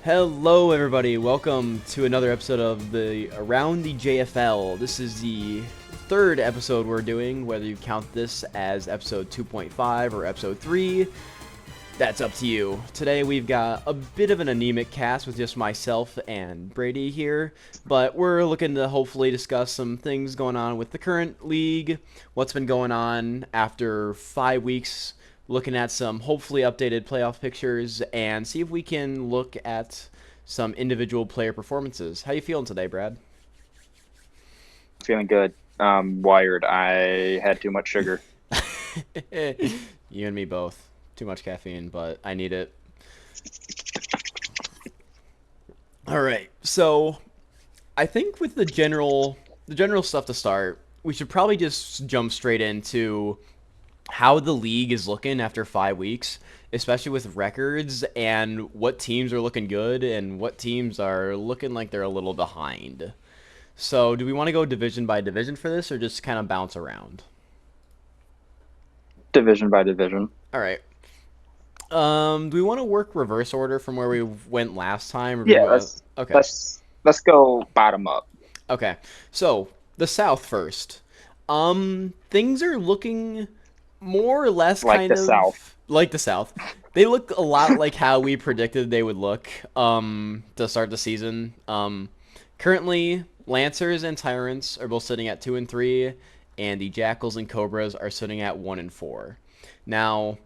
Hello, everybody. Welcome to another episode of the Around the JFL. This is the third episode we're doing, whether you count this as episode 2.5 or episode 3. That's up to you. Today we've got a bit of an anemic cast with just myself and Brady here, but we're looking to hopefully discuss some things going on with the current league, what's been going on after 5 weeks, looking at some hopefully updated playoff pictures, and see if we can look at some individual player performances. How you feeling today, Brad? Feeling good. Wired. I had too much sugar. You and me both. Too much caffeine, but I need it. All right. So, I think with the general stuff to start, we should probably just jump straight into how the league is looking after 5 weeks, especially with records and what teams are looking good and what teams are looking like they're a little behind. So, do we want to go division by division for this or just kind of bounce around? Division by division. All right. Do we want to work reverse order from where we went last time? Or do we Yeah, want... let's Okay. let's let's go bottom up. Okay. So, the South first. Things are looking more or less Like kind the South. of like the South. They look a lot like how we predicted they would look to start the season. Currently, Lancers and Tyrants are both sitting at 2 and 3, and the Jackals and Cobras are sitting at 1 and 4. Now,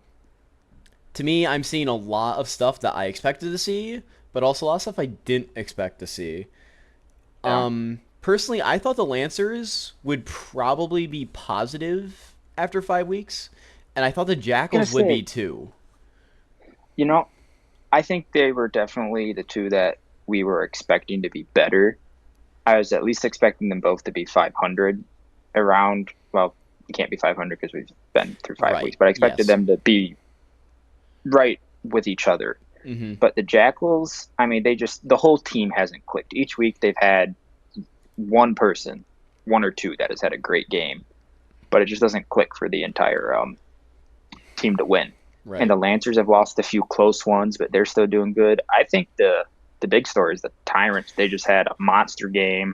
to me, I'm seeing a lot of stuff that I expected to see, but also a lot of stuff I didn't expect to see. Yeah. Personally, I thought the Lancers would probably be positive after 5 weeks, and I thought the I'm gonna Jackals would be say, too. you know, I think they were definitely the two that we were expecting to be better. I was at least expecting them both to be 500 around. Well, it can't be 500 because we've been through 5 weeks, Right. but I expected Yes. them to be right with each other. Mm-hmm. But the Jackals, I mean, the whole team hasn't clicked. Each week they've had one person, one or two that has had a great game, but it just doesn't click for the entire team to win. And Right. the Lancers have lost a few close ones, but they're still doing good. I think the big story is the Tyrants. They just had a monster game.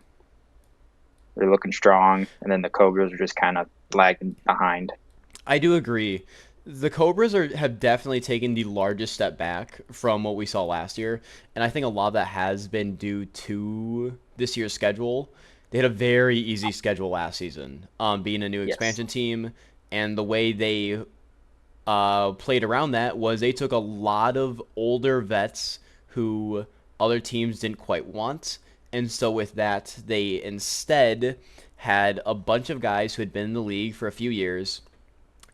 They're looking strong, and then the Cobras are just kind of lagging behind. I do agree. The Cobras have definitely taken the largest step back from what we saw last year, and I think a lot of that has been due to this year's schedule. They had a very easy schedule last season, being a new Yes. expansion team, and the way they played around that was they took a lot of older vets who other teams didn't quite want. And so with that, they instead had a bunch of guys who had been in the league for a few years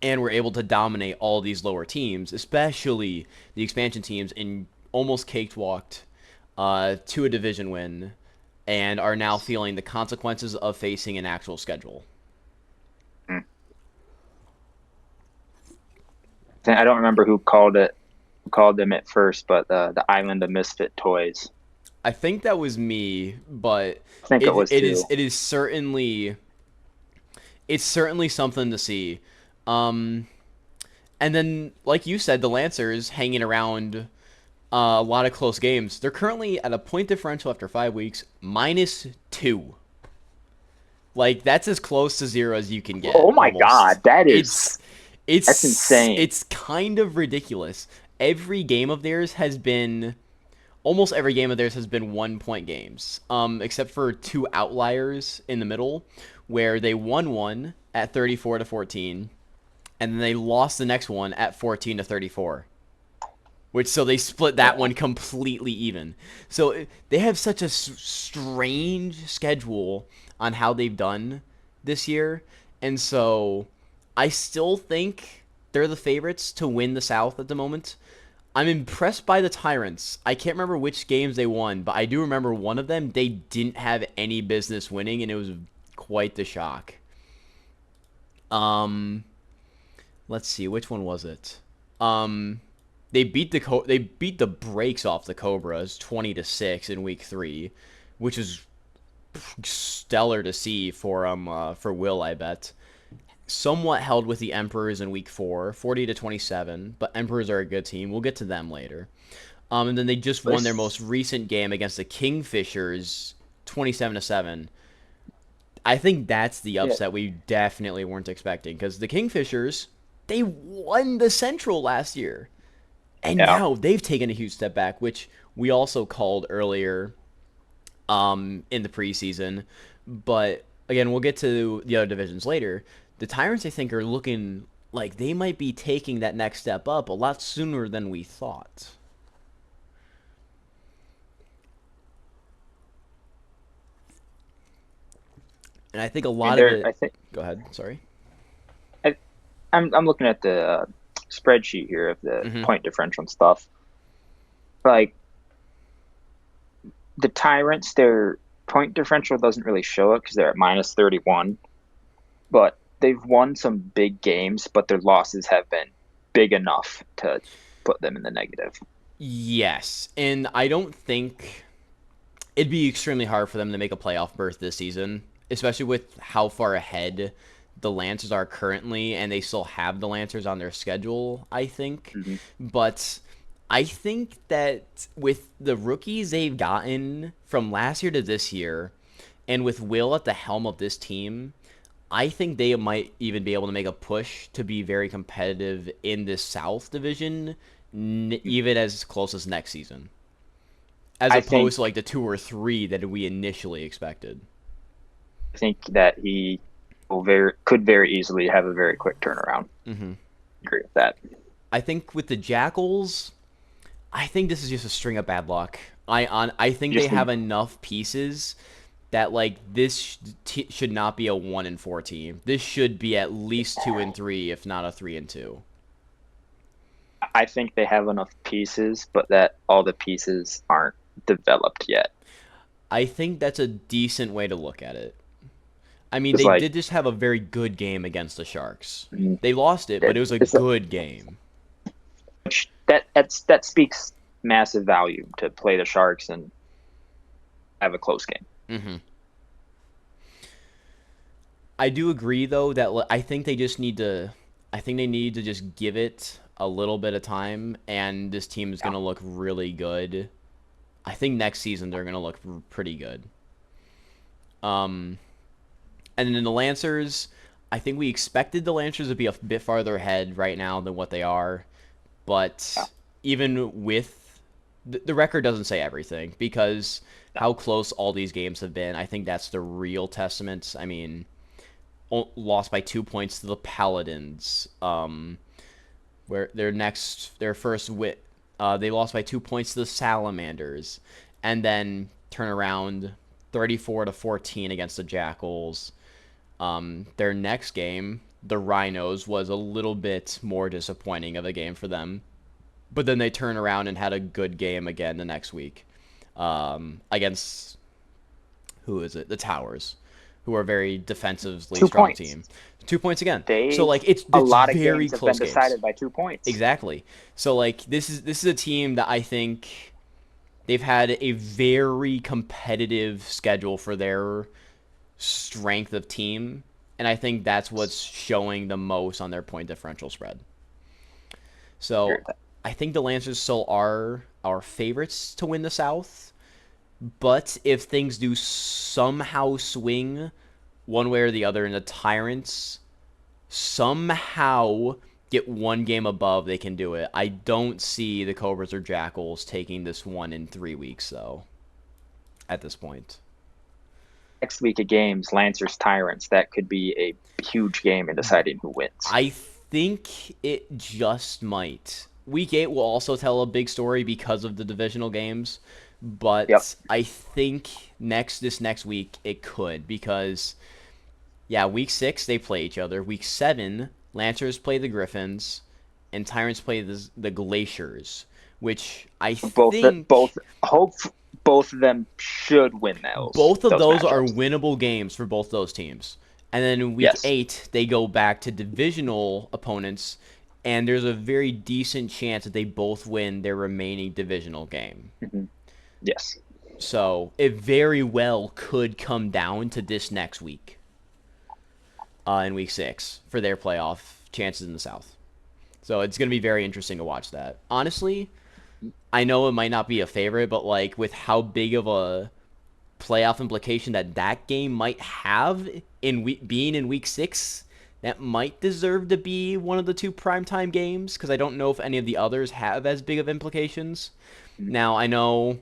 and were able to dominate all these lower teams, especially the expansion teams, and almost cakewalked to a division win and are now feeling the consequences of facing an actual schedule. Mm. I don't remember who called them at first, but the Island of Misfit Toys. I think that was me, but I think it it was it is too. it is certainly it's certainly something to see. Um, and then, like you said, the Lancers hanging around a lot of close games. They're currently at a point differential after 5 weeks, -2. Like that's as close to zero as you can get, Oh my almost. God, that is It's that's it's insane. it's kind of ridiculous. Every game of theirs has been almost every game of theirs has been 1 point games, except for two outliers in the middle, where they won one at 34-14, and then they lost the next one at 14-34. Which so they split that Yeah. one completely even. So they have such a strange schedule on how they've done this year, and so I still think they're the favorites to win the South at the moment. I'm impressed by the Tyrants. I can't remember which games they won, but I do remember one of them they didn't have any business winning, and it was quite the shock. Um, let's see, which one was it? Um, they beat the brakes off the Cobras 20-6 in week 3, which is stellar to see for Will, I bet. Somewhat held with the Emperors in week 4, 40-27, but Emperors are a good team. We'll get to them later. And then they just won their This, most recent game against the Kingfishers, 27-7. I think that's the yeah, upset we definitely weren't expecting because the Kingfishers, they won the Central last year. And yeah. now they've taken a huge step back, which we also called earlier in the preseason. But again, we'll get to the other divisions later. The Tyrants, I think, are looking like they might be taking that next step up a lot sooner than we thought. And I think a I mean, lot of they're. it. I think Go ahead. Sorry. I, I'm looking at the spreadsheet here of the Mm-hmm. point differential and stuff. Like the Tyrants, their point differential doesn't really show it because they're at minus 31. But they've won some big games, but their losses have been big enough to put them in the negative. Yes, and I don't think it'd be extremely hard for them to make a playoff berth this season, especially with how far ahead the Lancers are currently, and they still have the Lancers on their schedule, I think. Mm-hmm. But I think that with the rookies they've gotten from last year to this year, and with Will at the helm of this team, I think they might even be able to make a push to be very competitive in this South division, even as close as next season, as I opposed think to like the 2 or 3 that we initially expected. I think that he will could very easily have a very quick turnaround. Hmm. Agree with that. I think with the Jackals, I think this is just a string of bad luck. I think they Just have enough pieces that like this should not be a 1-4 team. This should be at least 2-3, if not a 3-2. I think they have enough pieces, but that all the pieces aren't developed yet. I think that's a decent way to look at it. I mean, It's they like did just have a very good game against the Sharks. mm, They lost it, but it was a it's a, good game. that speaks massive value to play the Sharks and have a close game. Hmm. I do agree though that I think they just need to. I think they need to just give it a little bit of time, and this team is Yeah. gonna look really good. I think next season they're gonna look pretty good. Um, and then the Lancers, I think we expected the Lancers to be a bit farther ahead right now than what they are, Yeah. but even with the record doesn't say everything because No. how close all these games have been. I think that's the real testament. I mean, lost by 2 points to the Paladins. Where their first wit, they lost by 2 points to the Salamanders, and then turn around 34-14 against the Jackals. Their next game, the Rhinos, was a little bit more disappointing of a game for them, but then they turn around and had a good game again the next week against who is it? The Towers, who are a very defensively Two strong points. team. 2 points again. So They've like it's A it's lot of very games have been close games. decided by 2 points. Exactly. So like this is a team that I think they've had a very competitive schedule for their strength of team, and I think that's what's showing the most on their point differential spread. So I think the Lancers still are our favorites to win the South, but if things do somehow swing one way or the other, and the Tyrants somehow get one game above, they can do it. I don't see the Cobras or Jackals taking this one in 3 weeks, though, at this point. Next week of games, Lancers Tyrants. That could be a huge game in deciding who wins. I think it just might. Week 8 will also tell a big story because of the divisional games, Yep. but I think this next week it could because yeah, week 6 they play each other. Week 7 Lancers play the Griffins, and Tyrants play the Glaciers, which I think Both hope both of them should win both of those those are matchups. winnable games for both those teams. And then in week Yes. 8 they go back to divisional opponents, and there's a very decent chance that they both win their remaining divisional game. Hmm. Yes. So it very well could come down to this next week, in week 6 for their playoff chances in the South. So it's going to be very interesting to watch that. Honestly, I know it might not be a favorite, but like with how big of a playoff implication that game might have in being in week 6, that might deserve to be one of the two primetime games because I don't know if any of the others have as big of implications. Now, I know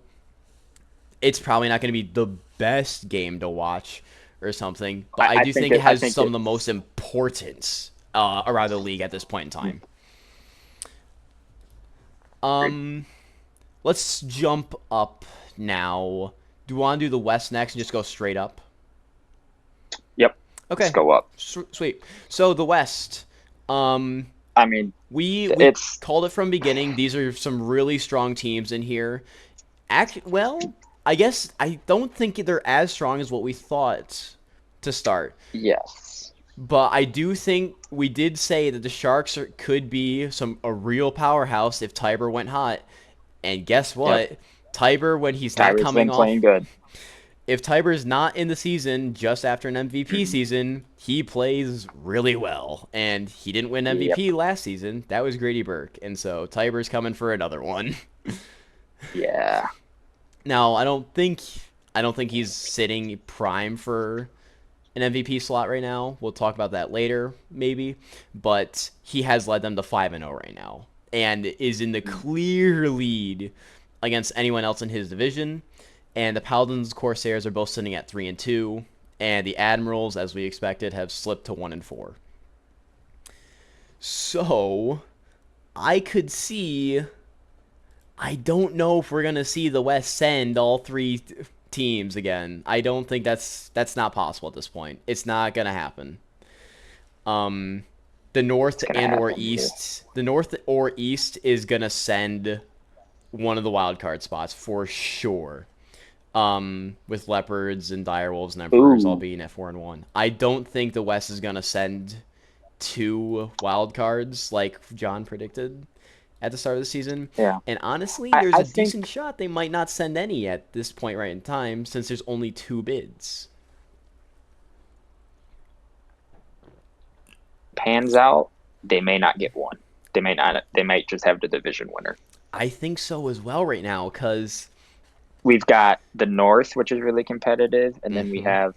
it's probably not going to be the best game to watch or something, but I do think it I has think some of the it's most importance around the league at this point in time. agreed. Um, let's jump up now. Do you want to do the West next and just go straight up? Yep. Let's Okay, go up. sweet. So the West, um, I mean, we it's called it from beginning. These are some really strong teams in here. Well, I guess I don't think they're as strong as what we thought to start. yes. But I do think we did say that the Sharks could be a real powerhouse if Tiber went hot. And guess Yep. what? Tiber, when he's not Tyler's coming been playing off, good. if Tiber's not in the season just after an MVP Mhm. season, he plays really well. And he didn't win Yep. MVP last season. That was Grady Burke. And so Tiber's coming for another one. Yeah. Now, I don't think he's sitting prime for an MVP slot right now. We'll talk about that later, maybe. But he has led them to 5-0 right now and is in the clear lead against anyone else in his division. And the Paladins Corsairs are both sitting at 3-2, and the Admirals, as we expected, have slipped to 1-4. So I could see. I don't know if we're gonna see the West send all three teams again. I don't think that's not possible at this point. It's not gonna happen. Um, the It's North gonna and or happen too. East, the North or East is gonna send one of the wild card spots for sure. With Leopards and Direwolves and Emperors all Ooh. being at 4-1. I don't think the West is gonna send two wild cards like John predicted at the start of the season. Yeah. And honestly, I, there's I a think decent shot they might not send any at this point right in time since there's only two bids. pans out, they may not get one. They may not. They might just have the division winner. I think so as well right now because We've got the North, which is really competitive, and then we mm-hmm, have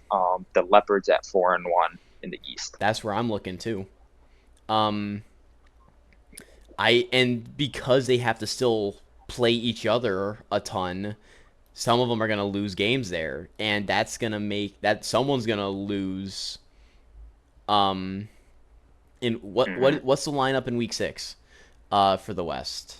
the Leopards at 4-1 in the East. that's where I'm looking too. Um, and because they have to still play each other a ton, some of them are gonna lose games there, and that's gonna make that someone's gonna lose. Um, in Mm-hmm. what's the lineup in week 6? For the West.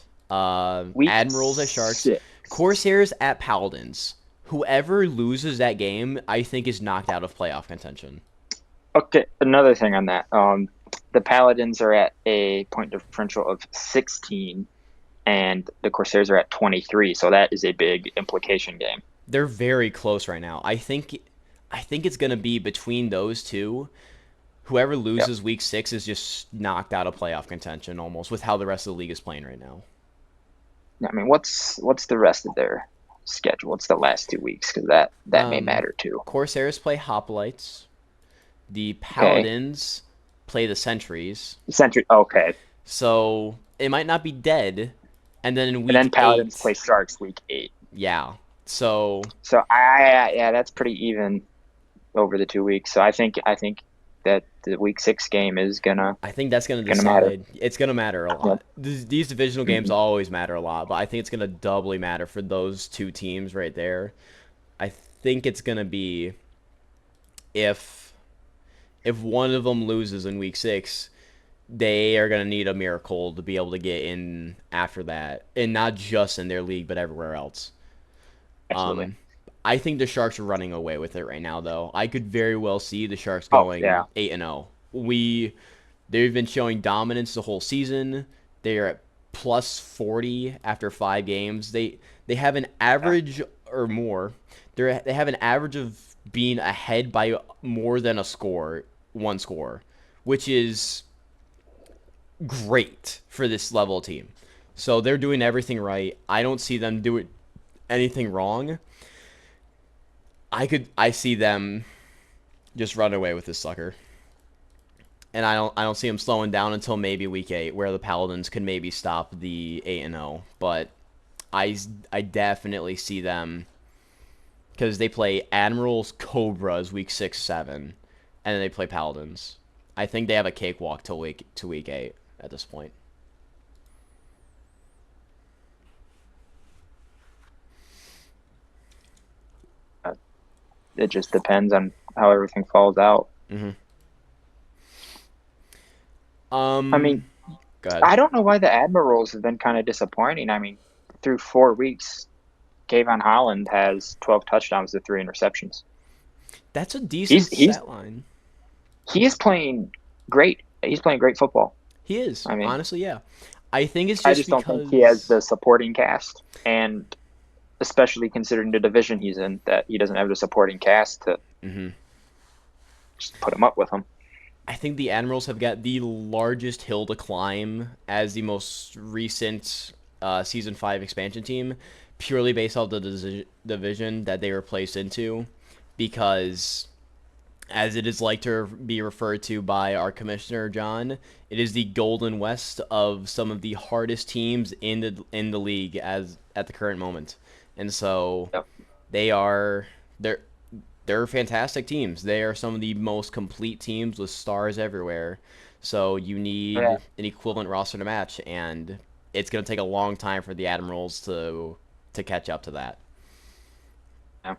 Week Admirals at Sharks, 6. Corsairs at Paladins. Whoever loses that game, I think, is knocked out of playoff contention. Okay, another thing on that. The Paladins are at a point differential of 16, and the Corsairs are at 23. So that is a big implication game. They're very close right now. I think it's gonna be between those two. Whoever Yep. loses week 6 is just knocked out of playoff contention almost with how the rest of the league is playing right now. I mean, what's the rest of their schedule? What's the last 2 weeks? Because that may Um, matter too. Corsairs play Hoplites. The Okay. Paladins play the Sentries. Century. Okay. So it might not be dead. And then in And then week Paladins play 8, Sharks week 8. yeah. So So yeah, that's pretty even over the 2 weeks. So I think that the week 6 game is I think that's going to gonna matter. decide. It's going to matter a Yep. lot. These divisional games Hmm. always matter a lot, but I think it's going to doubly matter for those two teams right there. I think it's going to be if one of them loses in week 6, they are going to need a miracle to be able to get in after that, and not just in their league but everywhere else. Absolutely. Um, I think the Sharks are running away with it right now, though. I could very well see the Sharks Oh yeah. going 8-0. They've been showing dominance the whole season. They are at plus 40 after 5 games. They have an Yeah. average or more. They have an average of being ahead by more than one score, which is great for this level team. So they're doing everything right. I don't see them doing anything wrong. I see them just run away with this sucker. And I don't see them slowing down until maybe week 8 where the Paladins could maybe stop the 8-0. But I definitely see them because they play Admirals, Cobras week 6, 7, and then they play Paladins. I think they have a cakewalk till week 8 at this point. It just depends on how everything falls out. Mm-hmm. I mean, Go ahead. I don't know why the Admirals have been kind of disappointing. I mean, through 4 weeks, Kayvon Holland has 12 touchdowns to 3 interceptions. That's a decent He's stat line. he is playing great. He's playing great football. He is, I mean, honestly, yeah. I think it's I just just don't think he has because. the supporting cast, and especially considering the division he's in, that he doesn't have the supporting cast to Mm-hmm. just put him up with him. I think the Admirals have got the largest hill to climb as the most recent Season 5 expansion team, purely based off the division that they were placed into, because, as it is like to be referred to by our commissioner, John, it is the Golden West of some of the hardest teams in the league as at the current moment. And so Yep. they are they're they're fantastic teams. They are some of the most complete teams with stars everywhere. So you Yeah. need an equivalent roster to match, and it's going to take a long time for the Admirals to catch up to that. Yeah.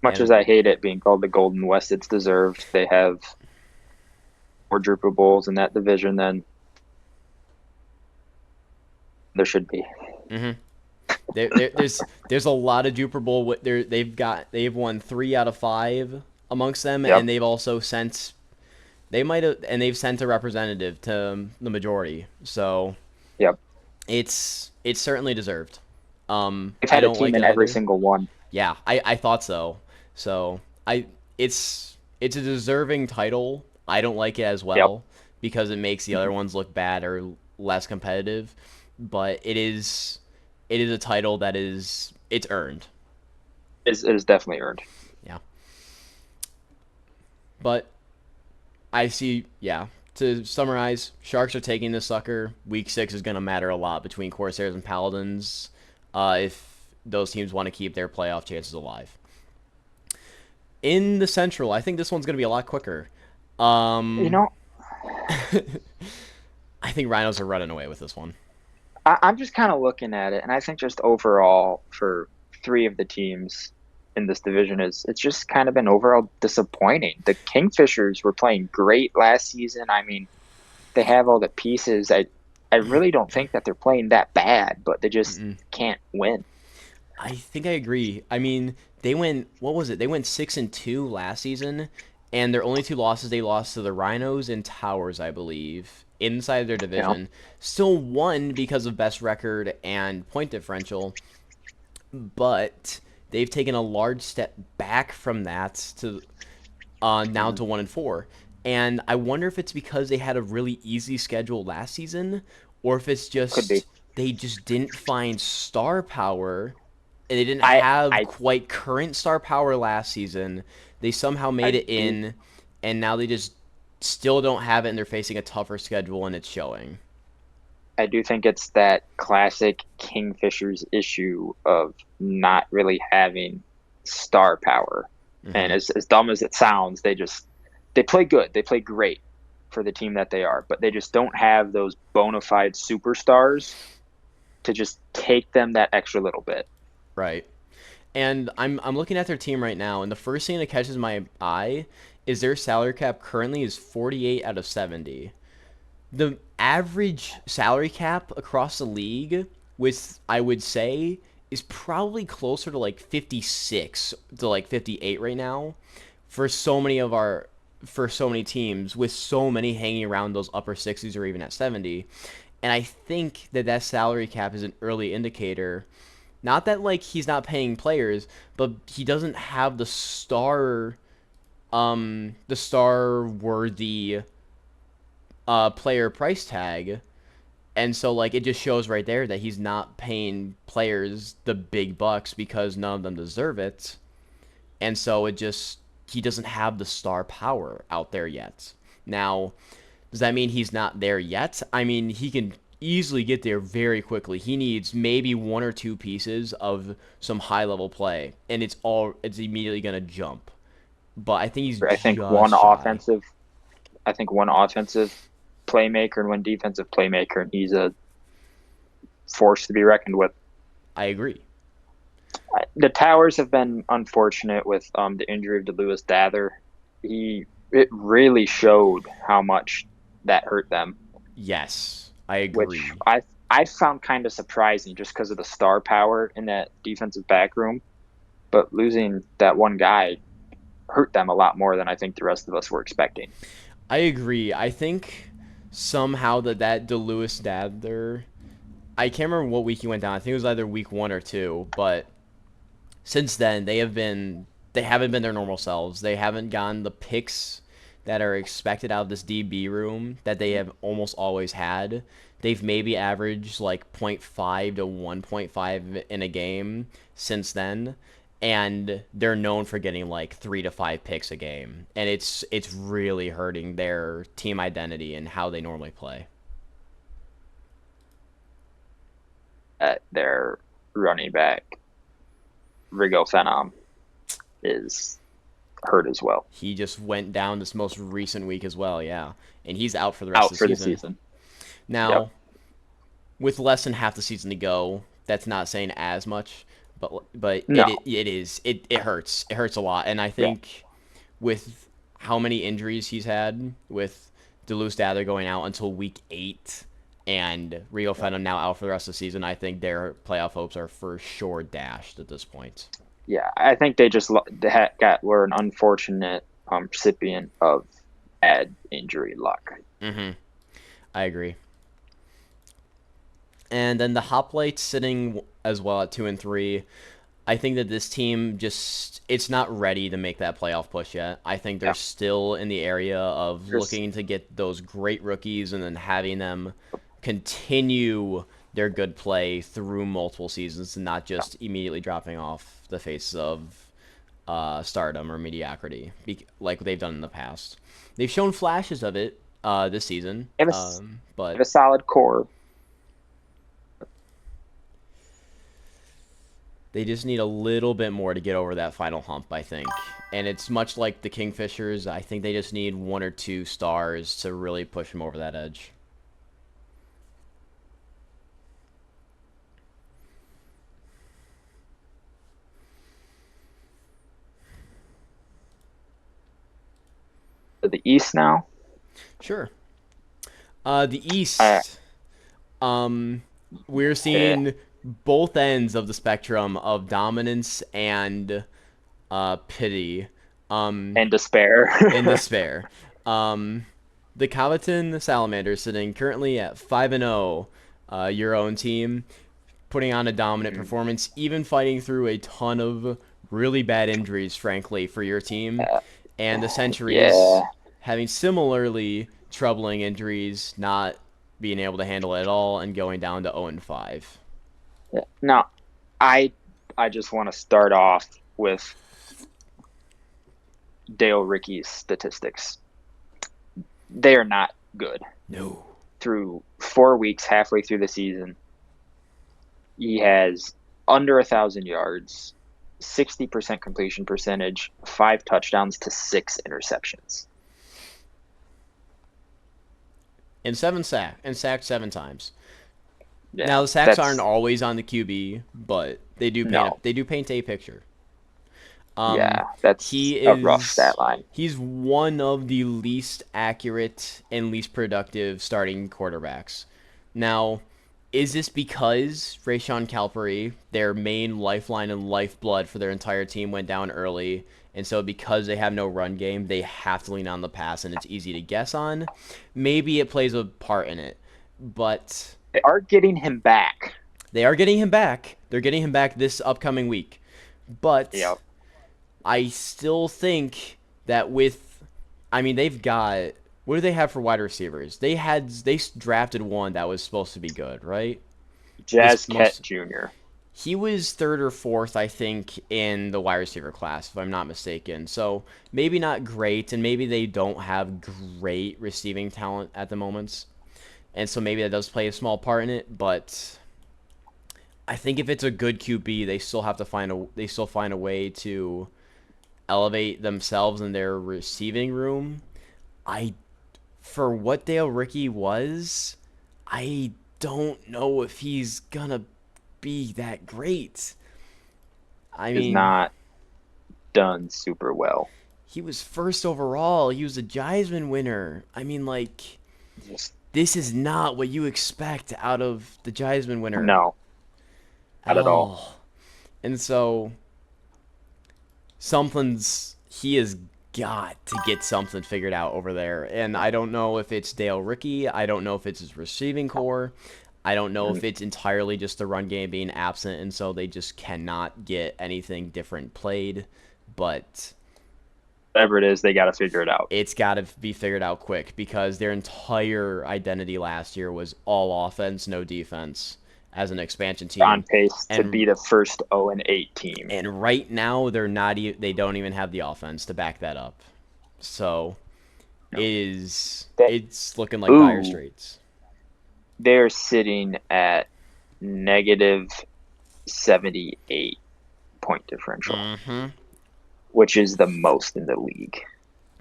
Much as And I hate it being called the Golden West, it's deserved. They have quadruple bowls in that division than there should be. mm-hmm. There's a lot of Super Bowl. They've won 3 out of 5 amongst them, Yep. and they've also sent they've sent a representative to the majority. So Yep. it's certainly deserved. They've I had a don't team like in it every either. single one. Yeah, I thought so. So it's a deserving title. I don't like it as Yep. well because it makes the other ones look bad or less competitive. But it is a title that it's earned. It is definitely earned. Yeah. But I see. Yeah. To summarize, Sharks are taking this sucker. Week 6 is going to matter a lot between Corsairs and Paladins if those teams want to keep their playoff chances alive. In the Central, I think this one's going to be a lot quicker. You Um, know, I think Rhinos are running away with this one. I'm just kind of looking at it, and I think just overall for three of the teams in this division is it's just kind of been overall disappointing. The Kingfishers were playing great last season. I mean, they have all the pieces. I really don't think that they're playing that bad, but they just Mm-mm. can't win. I think I agree. I mean, they went what was it? They went 6-2 last season, and their only 2 losses they lost to the Rhinos and Towers, I believe, inside their You know, division. Still won because of best record and point differential, but they've taken a large step back from that to now Mhm. to 1-4. And I wonder if it's because they had a really easy schedule last season, or if it's Could be. just they just didn't find star power and they didn't I have I quite current star power last season. They somehow made I it do in, and now they just still don't have it, and they're facing a tougher schedule, and it's showing. I do think it's that classic Kingfishers issue of not really having star power. And Hmm. as dumb as it sounds, they play good. They play great for the team that they are, but they just don't have those bona fide superstars to just take them that extra little bit. Right. And I'm looking at their team right now, and the first thing that catches my eye is their salary cap currently is 48 out of 70. The average salary cap across the league, with I would say, is probably closer to like 56 to like 58 right now for so many of our for so many teams, with so many hanging around those upper 60s or even at 70. And I think that salary cap is an early indicator, not that like he's not paying players, but he doesn't have the star worthy player price tag. And so like it just shows right there that he's not paying players the big bucks because none of them deserve it. And so it just he doesn't have the star power out there yet. Now, does that mean he's not there yet? I mean, easily get there very quickly. He needs maybe one or two pieces of some high level play, and it's immediately gonna jump. But I think he's I think just shy. one offensive playmaker and one defensive playmaker, and he's a force to be reckoned with. I agree. The Towers have been unfortunate with the injury of Lewis Dather. It really showed how much that hurt them, Yes, I which agree. I found kind of surprising just because of the star power in that defensive back room. But losing that one guy hurt them a lot more than I think the rest of us were expecting. I agree. I think somehow that DeLewis Dather, I can't remember what week he went down. I think it was either week 1 or 2, but since then they haven't been their normal selves. They haven't gotten the picks that are expected out of this DB room that they have almost always had. They've maybe averaged like zero point 0.5 to 1.5 in a game since then, and they're known for getting like 3 to 5 picks a game, and it's really hurting their team identity and how they normally play. Their running back, Rigo Phenom, is hurt as well. He just went down this most recent week as well, yeah, and he's out for the rest of Out the for the season. season. Yep. Now, with less than half the season to go, that's not saying as much, but No. it hurts. It hurts a lot, and I Yeah. think with how many injuries he's had, with Duluth Dather going out until week 8, and Rio Fenton now out for the rest of the season, I think their playoff hopes are for sure dashed at this point. Yeah. I think they just were an unfortunate recipient of bad injury luck. Mm-hmm. I agree. And then the Hoplites sitting as well at 2-3. I think that this team just it's not ready to make that playoff push yet. I think they're Yeah. still in the area of There's looking to get those great rookies and then having them continue their good play through multiple seasons and not just immediately dropping off the face of stardom or mediocrity like they've done in the past. They've shown flashes of it this season, they have but a solid core. they just need a little bit more to get over that final hump, I think. And it's much like the Kingfishers. I think they just need one or two stars to really push them over that edge. To the East now. Sure. The Uh, East. Um, we're yeah, seeing both ends of the spectrum of dominance and pity. Um, and despair. in despair. Um, the Cowaton Salamanders sitting currently at 5-0. Your own team putting on a dominant performance, even fighting through a ton of really bad injuries, frankly, for your team. Uh, And the Centuries yeah. having similarly troubling injuries, not being able to handle it at all, and going down to 0-5. Yeah. Now, I I just want to start off with Dale Ricky's statistics. They are not good. No. Through 4 weeks, halfway through the season, he has under 1,000 yards, 60% completion percentage, 5 touchdowns to 6 interceptions. And sacked 7 times. Yeah, Now the sacks aren't that's always on the QB, but no. they do paint a picture. Um, Yeah, that's he a rough is stat line. he's one of the least accurate and least productive starting quarterbacks. Now, is this because Rayshon Calpary, their main lifeline and lifeblood for their entire team, went down early, and so because they have no run game, they have to lean on the pass, and it's easy to guess on? Maybe it plays a part in it, but They are getting him back. they are getting him back. They're getting him back this upcoming week, but Yep. I still think that I mean, they've got what do they have for wide receivers? They drafted one that was supposed to be good, right? This Jazz Kett most Jr. he was third or fourth, I think, in the wide receiver class, if I'm not mistaken. So maybe not great, and maybe they don't have great receiving talent at the moment. and so maybe that does play a small part in it. But I think if it's a good QB, they still find a way to elevate themselves in their receiving room. For what Dale Ricky was, I don't know if he's gonna be that great. I Is mean, not done super well. he was first overall. He was a Heisman winner. I mean, like, Just this is not what you expect out of the Heisman winner no, at not at all. all. And so, he has got to get something figured out over there. And I don't know if it's Dale Ricky. I don't know if it's his receiving core. I don't know if it's entirely just the run game being absent, and so they just cannot get anything different played. But Whatever it is, they got to figure it out. it's got to be figured out quick because their entire identity last year was all offense, no defense as an expansion team. On pace to be the first 0-8 team. And right now, they don't even have the offense to back that up. So it's looking like dire straits. They're sitting at negative 78 point differential, which is the most in the league.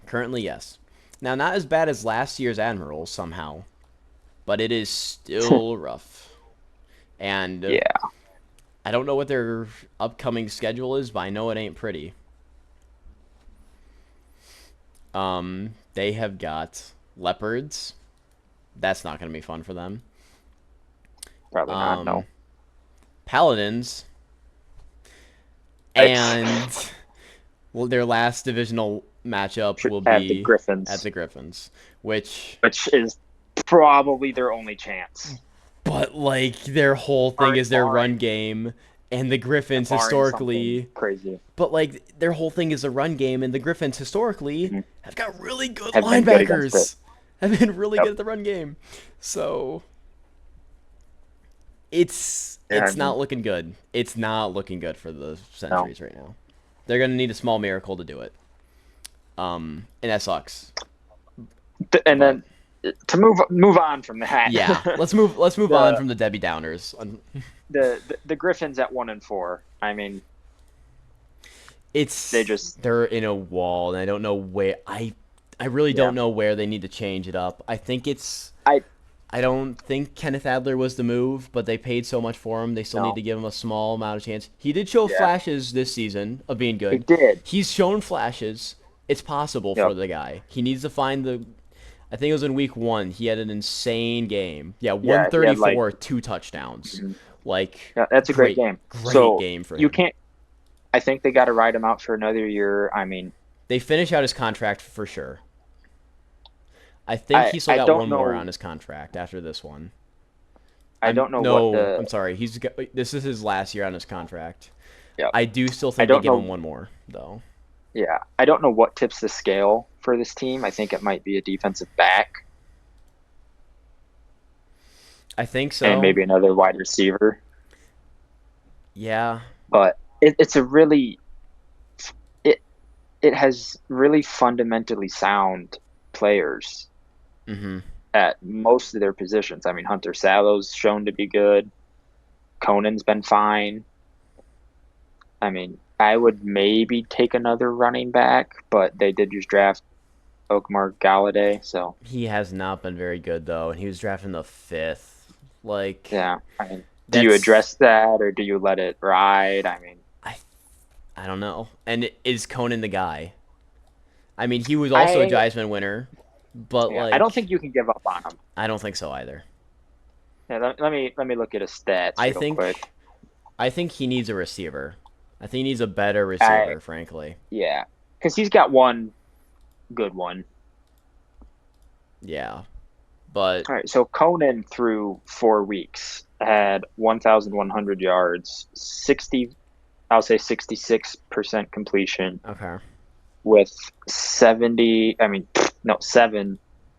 Currently, yes. Now, not as bad as last year's Admirals somehow, but it is still rough. And yeah, I don't know what their upcoming schedule is, but I know it ain't pretty. They have got Leopards. That's not going to be fun for them. probably not. No. Paladins. And well, their last divisional matchup will At be the Griffins. at the Griffins, which is probably their only chance. But like their whole thing is their run game, and the Griffins historically crazy. But like their whole thing is a run game, and the Griffins historically have got really good Have been good against linebackers. Have been really good at the run game, so it's not looking good. It's not looking good for the Sentries right now. They're gonna need a small miracle to do it. And that sucks. And then to move on from that. Yeah, let's move on from the Debbie Downers. The Griffins at 1-4. I mean, they're in a wall, and I don't know where. I really don't know where they need to change it up. I think I don't think Kenneth Adler was the move, but they paid so much for him. They still need to give him a small amount of chance. He did show flashes this season of being good. He did. He's shown flashes. It's possible for the guy. He needs to find I think it was in week 1. He had an insane game. Yeah, 134, 2 touchdowns. That's a great game. Great game for him. I think they got to ride him out for another year. I mean, they finish out his contract for sure. I think he still got one more on his contract after this one. I don't know I'm sorry. This is his last year on his contract. Yep. I do still think they give him one more, though. Yeah. I don't know what tips the scale for this team. I think it might be a defensive back. I think so. And maybe another wide receiver. Yeah. But it's a really... It has really fundamentally sound players at most of their positions. I mean, Hunter Sallow's shown to be good. Conan's been fine. I mean, I would maybe take another running back, but they did just draft Oakmar Galladay, so he has not been very good though, and he was drafted in the 5th. I mean, do you address that or do you let it ride? I mean, I don't know. And is Conan the guy? I mean, he was also a Heisman winner, but I don't think you can give up on him. I don't think so either. Yeah, let me look at his stats real quick. I think he needs a receiver. I think he needs a better receiver, frankly. Yeah, because he's got one good one. Yeah, but all right. So Conan through 4 weeks had 1,100 yards, 66% completion. Okay. With 7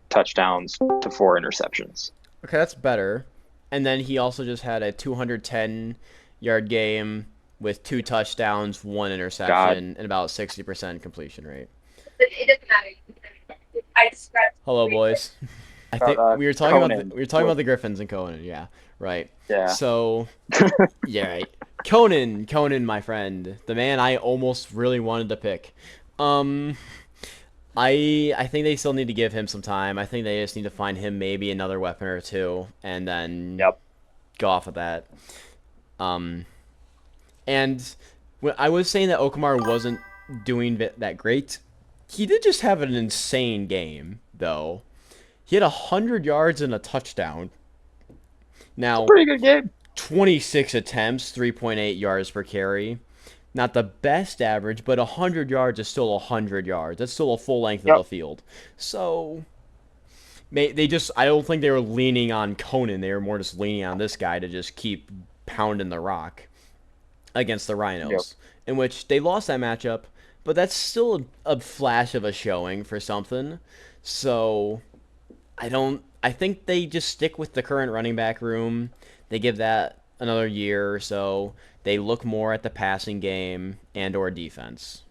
touchdowns to 4 interceptions. Okay, that's better. And then he also just had a 210-yard game with 2 touchdowns, 1 interception, and about 60% completion rate. It doesn't matter. Hello, boys. I about think Conan. we were talking about the Griffins and Conan. Yeah, right. Yeah. So yeah, right. Conan, my friend, the man I almost really wanted to pick. Um, I think they still need to give him some time. I think they just need to find him maybe another weapon or two, and then Yep. go off of that. Um, and when I was saying that Okamar wasn't doing that great, he did just have an insane game though. He had 100 yards and a touchdown. It's a Now, pretty good game. 26 attempts, 3.8 yards per carry. Not the best average, but 100 yards is still 100 yards. That's still a full length of Yep. the field. So, I don't think they were leaning on Conan. They were more just leaning on this guy to just keep pounding the rock against the Yep. Rhinos, in which they lost that matchup, but that's still a flash of a showing for something. So, I think they just stick with the current running back room. They give that another year or so. They look more at the passing game and or defense.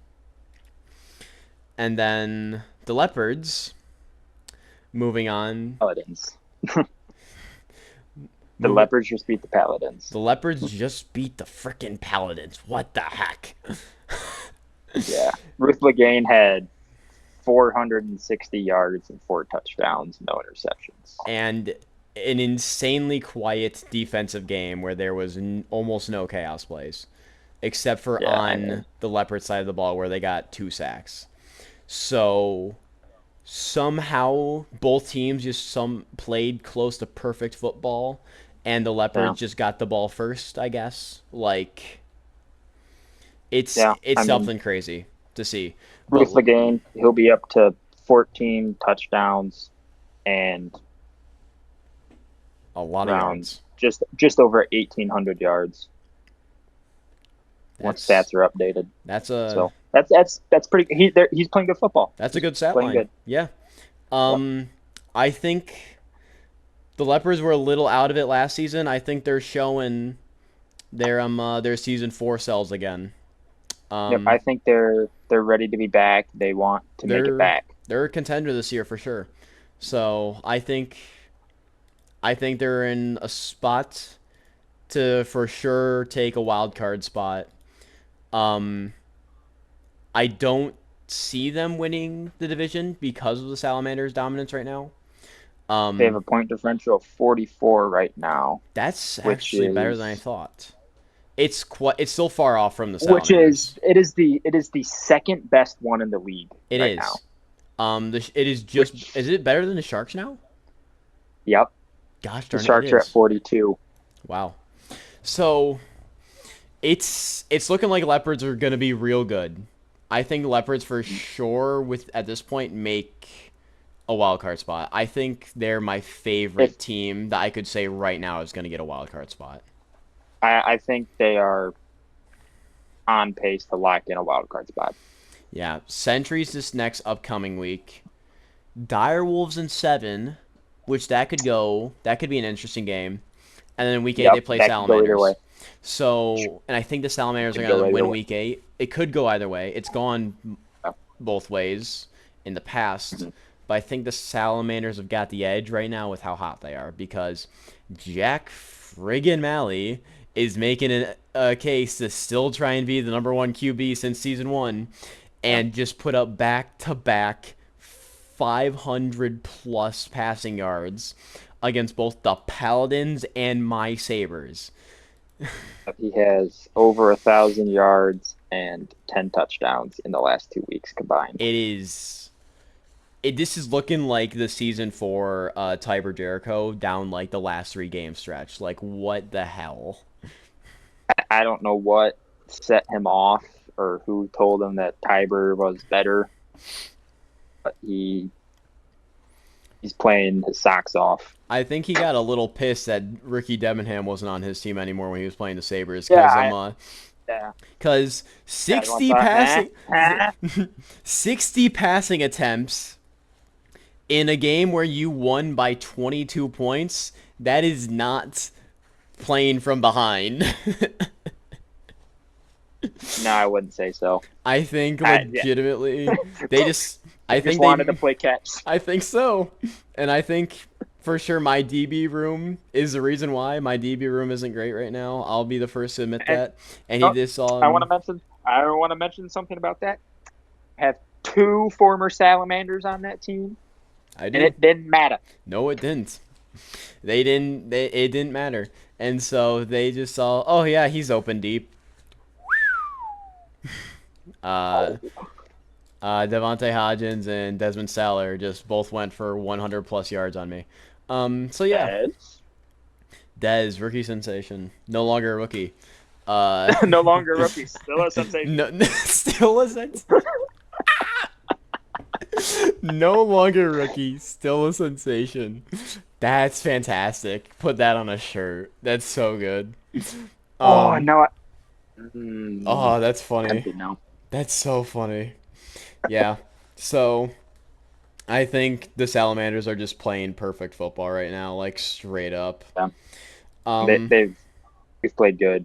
And then the Leopards, moving on. Paladins. The Moving, Leopards just beat the Paladins. the Leopards just beat the frickin' Paladins. What the heck? Yeah. Ruth Legain had 460 yards and 4 touchdowns, no interceptions. And an insanely quiet defensive game where there was almost no chaos plays, except for Yeah, on the Leopard side of the ball where they got 2 sacks. So somehow both teams just some played close to perfect football, and the yeah, Leopards just got the ball first. I guess like it's yeah. it's I mean, something crazy to see, but Ruth Legain, he'll be up to 14 touchdowns and a lot of around yards. just over 1,800 yards once That's stats are updated. that's a So that's pretty. He's playing good football. that's a He's good stat playing line. good. Yeah. Yep. I think the Leopards were a little out of it last season. I think they're showing their season 4 selves again. Yep. I Um, think they're ready to be back. They want to make it they're back. they're a contender this year for sure. So I think they're in a spot to for sure take a wild card spot. Um, I don't see them winning the division because of the Salamanders' dominance right now. They have Um, a point differential of 44 right now, that's which actually better than I is thought. It's still far off from the which is Salamanders. it is the second best one in the league It right now. is. It is just. Which Is it better than the Sharks now? Yep, Gosh the darn it, it Sharks are at is. 42. Wow. So it's looking like Leopards are gonna be real good. I think Leopards for sure with at this point make a wild card spot. I think they're my If favorite team that I could say right now is gonna get a wild card spot. I think they are on pace to lock in a wild card spot. Yeah, Sentries this next upcoming week. Dire Wolves in 7, which that could be an interesting game. And then week 8 they Yep, play that could go either way. Salamanders. So, and I think the Salamanders are Could going go to either win way. week 8. It could go either way. It's gone Yep. both ways in the past. Mhm. But I think the Salamanders have got the edge right now with how hot they are because Jack friggin' Malley is making a case to still try and be the number 1 QB since season 1 Yep. and just put up back-to-back 500 plus passing yards against both the Paladins and my Sabres. He has over 1,000 yards and 10 touchdowns in the last 2 weeks combined. This is looking like the season for Tiber Jericho down like the last 3 game stretch. Like what the hell? I don't know what set him off or who told him that Tiber was better, but he's playing his socks off. I think he got a little pissed that Ricky Debenham wasn't on his team anymore when he was playing the Sabres Yeah, yeah. because Everyone 60 thought, passing eh. 60 passing attempts in a game where you won by 22 points, that is not playing from behind. No, I wouldn't say so. I think Yeah. legitimately I Just think wanted to they. play catch. I think so, and I think for sure my DB room is the reason why my DB room isn't great right now. I'll be the first to admit And that. And he oh, just I want to mention something about that. I have two former Salamanders on that team, I and do. it didn't matter. No, it didn't. They didn't. It didn't matter. And so they just saw. Oh yeah, he's open deep. Uh, Oh, Devontae Hodgins and Desmond Saller just both went for 100 plus yards on me. So yeah, that's Dez, rookie sensation, no longer a rookie. Uh, no longer a rookie, still a sensation. no, still a sensation. No longer rookie, still a sensation. That's fantastic. Put that on a shirt. That's so good. Oh Um, no, oh, that's funny. tempted now. That's so funny. Yeah. So I think the Salamanders are just playing perfect football right now, like straight up. Yeah, Um, we've played good.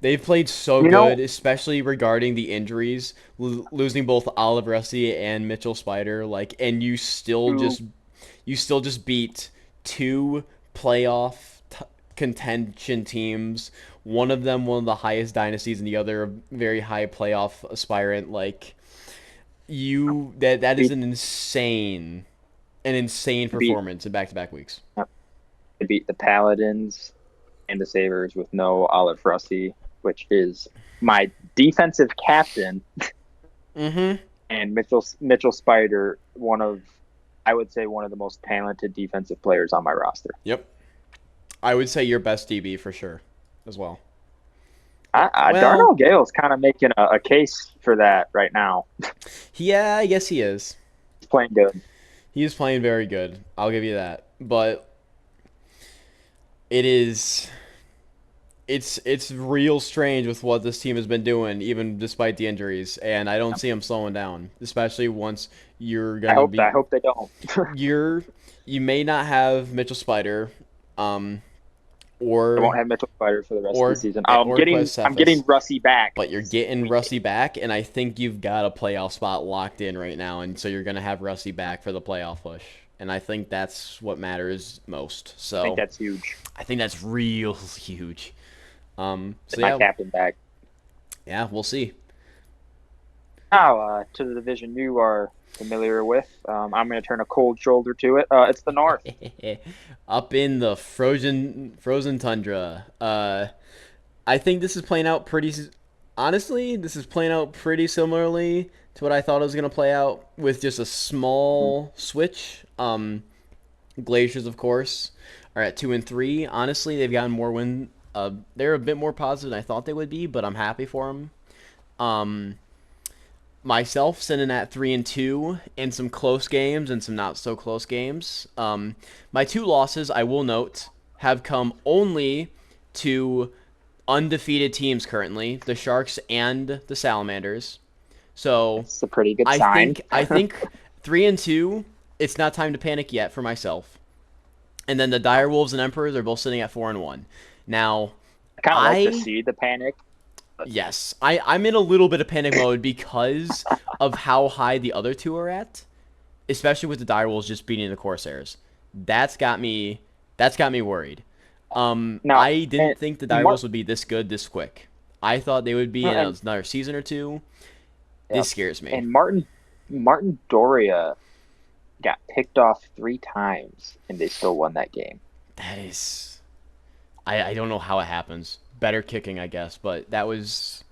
they've played so You good, know, especially regarding the injuries, losing both Olive Rusty and Mitchell Spider. Like, and who you still just beat two playoff contention teams. One of them, one of the highest dynasties, and the other, a very high playoff aspirant. Like, that is beat an insane beat performance in back to back weeks. they beat the Paladins and the Sabers with no Olive Rusty, which is my defensive captain, Mm-hmm. and Mitchell Spider, I would say one of the most talented defensive players on my roster. Yep. I would say your best DB for sure, as well. Darnell Well, Gale's kind of making a case for that right now. yeah, I guess he is. He's playing good. He is playing very good. I'll give you that. But it is it's real strange with what this team has been doing, even despite the injuries, and I don't see him slowing down, especially once you're I gonna hope I be hope they don't. you may not have Mitchell Spider, um, I or won't have Mitchell Spider for the rest of the season. I'm Quez getting Cephas, Russie back but you're this getting weekend. Russie back, and I think you've got a playoff spot locked in right now, and so you're gonna have Russie back for the playoff push, and I think that's what matters most. I think So that's huge. I think that's real huge. So Get my captain back. yeah, we'll see. Now, to the division you are familiar with, I'm going to turn a cold shoulder to it. It's the North. Up in the frozen tundra. I think this is playing out pretty. Honestly, this is playing out pretty similarly to what I thought it was gonna play out, with just a small switch. Glaciers, of course, are at 2-3. Honestly, they've gotten more win. They're a bit more positive than I thought they would be, but I'm happy for them. Um, myself sitting at 3-2 in some close games and some not so close games. My two losses, I will note, have come only to undefeated teams currently, the Sharks and the Salamanders. So It's a pretty good I sign. think I think 3-2. It's not time to panic yet for myself. And then the Dire Wolves and Emperors are both sitting at 4-1. Now, I kind of like to I see the panic. yes, I'm in a little bit of panic mode because of how high the other two are at, especially with the Dire Wolves just beating the Corsairs. That's got me worried. Now, I and didn't think the Dire Mar- Wolves would be this good this quick. I thought they would be in and another season or two. yeah, This scares me. and Martin Doria got picked off 3 times, and they still won that game. That is, I don't know how it happens. Better kicking, I guess, but that was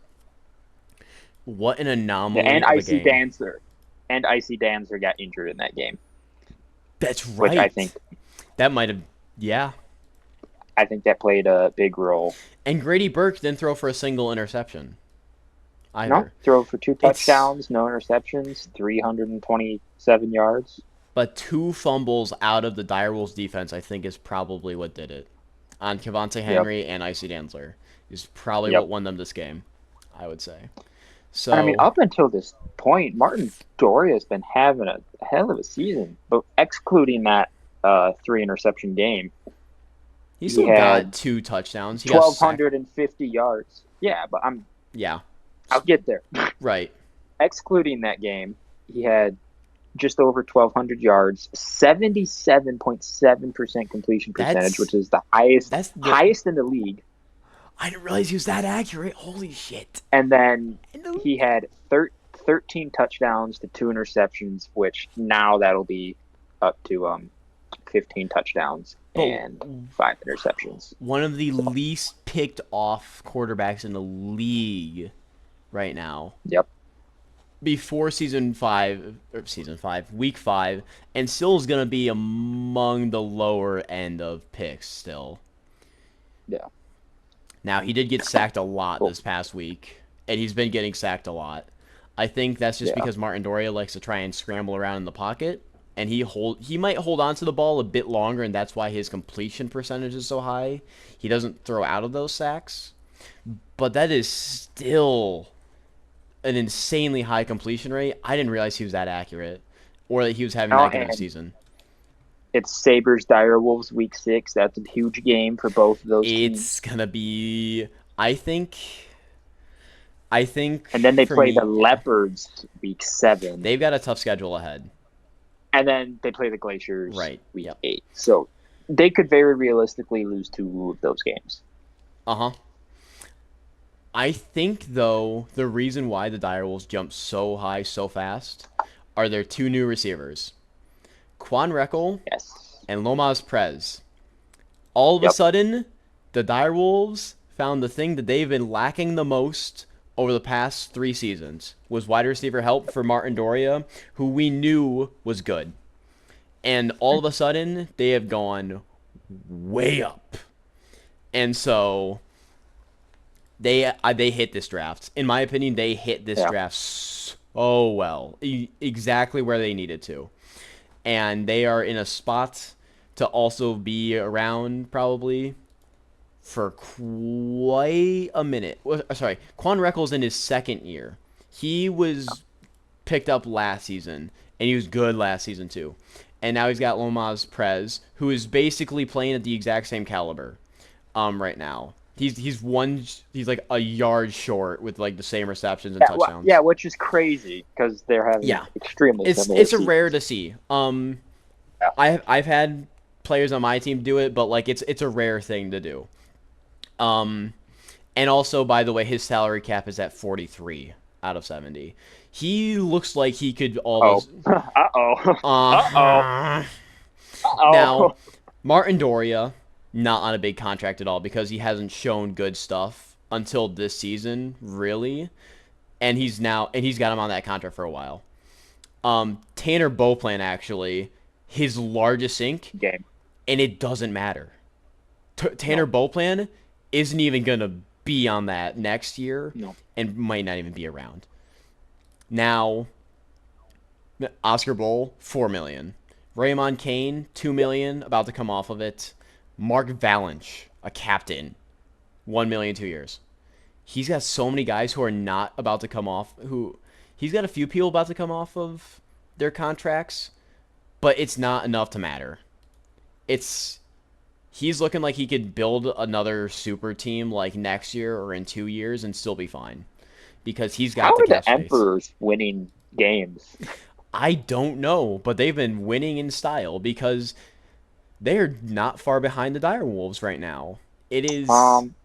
what an anomaly And of a Icy game. Dancer got injured in that game, That's which right. That might have, yeah. I think that played a big role. And Grady Burke didn't throw for a single interception No, either. throw for 2 It's touchdowns, no interceptions, 327 yards. But 2 fumbles out of the Direwolves defense, I think, is probably what did it. On Cavante Yep. Henry and Icy Danzler is probably Yep. what won them this game, I would say. And I mean, So up until this point, Martin Doria's been having a hell of a season, but excluding that 3 interception game, he he still had got 2 touchdowns. He got sacked. 1,250 yards. Yeah, but Yeah, I'll get there. right. Excluding that game, he had just over 1,200 yards, 77.7% completion percentage, That's which is the highest that's the highest in the league. I didn't realize he was that accurate. Holy shit. And then I know. he had 13 touchdowns to 2 interceptions, which now that'll be up to 15 touchdowns But and 5 interceptions. one of the So, least picked off quarterbacks in the league right now. yep. Before week 5, and still is going to be among the lower end of picks still. Yeah. Now, he did get sacked a lot Cool. this past week, and he's been getting sacked a lot. I think that's just Yeah. because Martin Doria likes to try and scramble around in the pocket, and he might hold on to the ball a bit longer, and that's why his completion percentage is so high. He doesn't throw out of those sacks, but that is still an insanely high completion rate. I didn't realize he was that accurate, or that he was having Oh, that good of a and season. it's Sabres Direwolves week 6. That's a huge game for both of those It's teams. gonna be, I think, I think And then they for play the me, Leopards week 7. they've got a tough schedule ahead. And then they play the Glaciers Right. week Yep. 8. So they could very realistically lose 2 of those games. Uh huh. I think though the reason why the Direwolves jump so high so fast are their two new receivers, Quan Reckel Yes. and Lomas Prez. All of a Yep. sudden, the Direwolves found the thing that they've been lacking the most over the past 3 seasons was wide receiver help for Martin Doria, who we knew was good. And all of a sudden, they have gone way up. And so they hit this draft. In my opinion, they hit this Yeah. draft so well, exactly where they needed to, and they are in a spot to also be around probably for quite a minute. Sorry, Quan Reckel's in his second year. He was picked up last season, and he was good last season too. And now he's got Lomas Prez, who is basically playing at the exact same caliber right now. He's like a yard short with like the same receptions and Yeah, touchdowns. which is crazy because they're having Yeah, extremely it's similar it's a rare seasons. to see. Yeah. I've had players on my team do it, but like it's a rare thing to do. Um, and also by the way, his salary cap is at 43 out of 70. He looks like he could Oh. almost. Uh-oh. Uh-oh. Uh Now, Uh-oh. Martin Doria, not on a big contract at all because he hasn't shown good stuff until this season, really. And he's got him on that contract for a while. Tanner Beauplan actually, his largest sink, Game. and it doesn't matter. Tanner No. Beauplan isn't even gonna be on that next year, No. and might not even be around. Now, Oscar Bowl, 4 million. Raymond Kane, 2 million, about to come off of it. Mark Valanche, a captain, 1 million, 2 years. He's got so many guys who are not about to come off. He's got a few people about to come off of their contracts, but it's not enough to matter. It's He's looking like he could build another super team like next year or in 2 years and still be fine because he's How got the are cap the space. Emperors winning games? I don't know, but they've been winning in style because they're not far behind the Direwolves right now. It is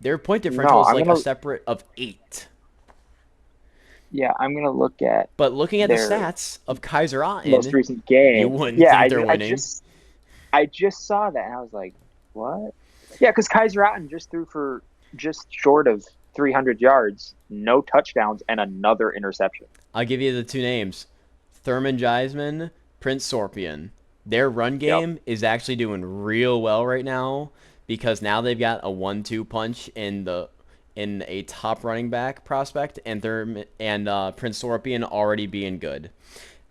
their point differential No, is like a separate of 8. I'm gonna look at But looking at the their stats of Kaiser most Otten, recent you game. wouldn't Yeah, think they're winning. I just saw that and I was like, what? Yeah, because Kaiser Otten just threw for just short of 300 yards, no touchdowns, and another interception. I'll give you the two names: Thurman Giesman, Prince Sorpian. Their run Yep. game is actually doing real well right now because now they've got a 1-2 punch in a top running back prospect and Prince Sorpian already being good.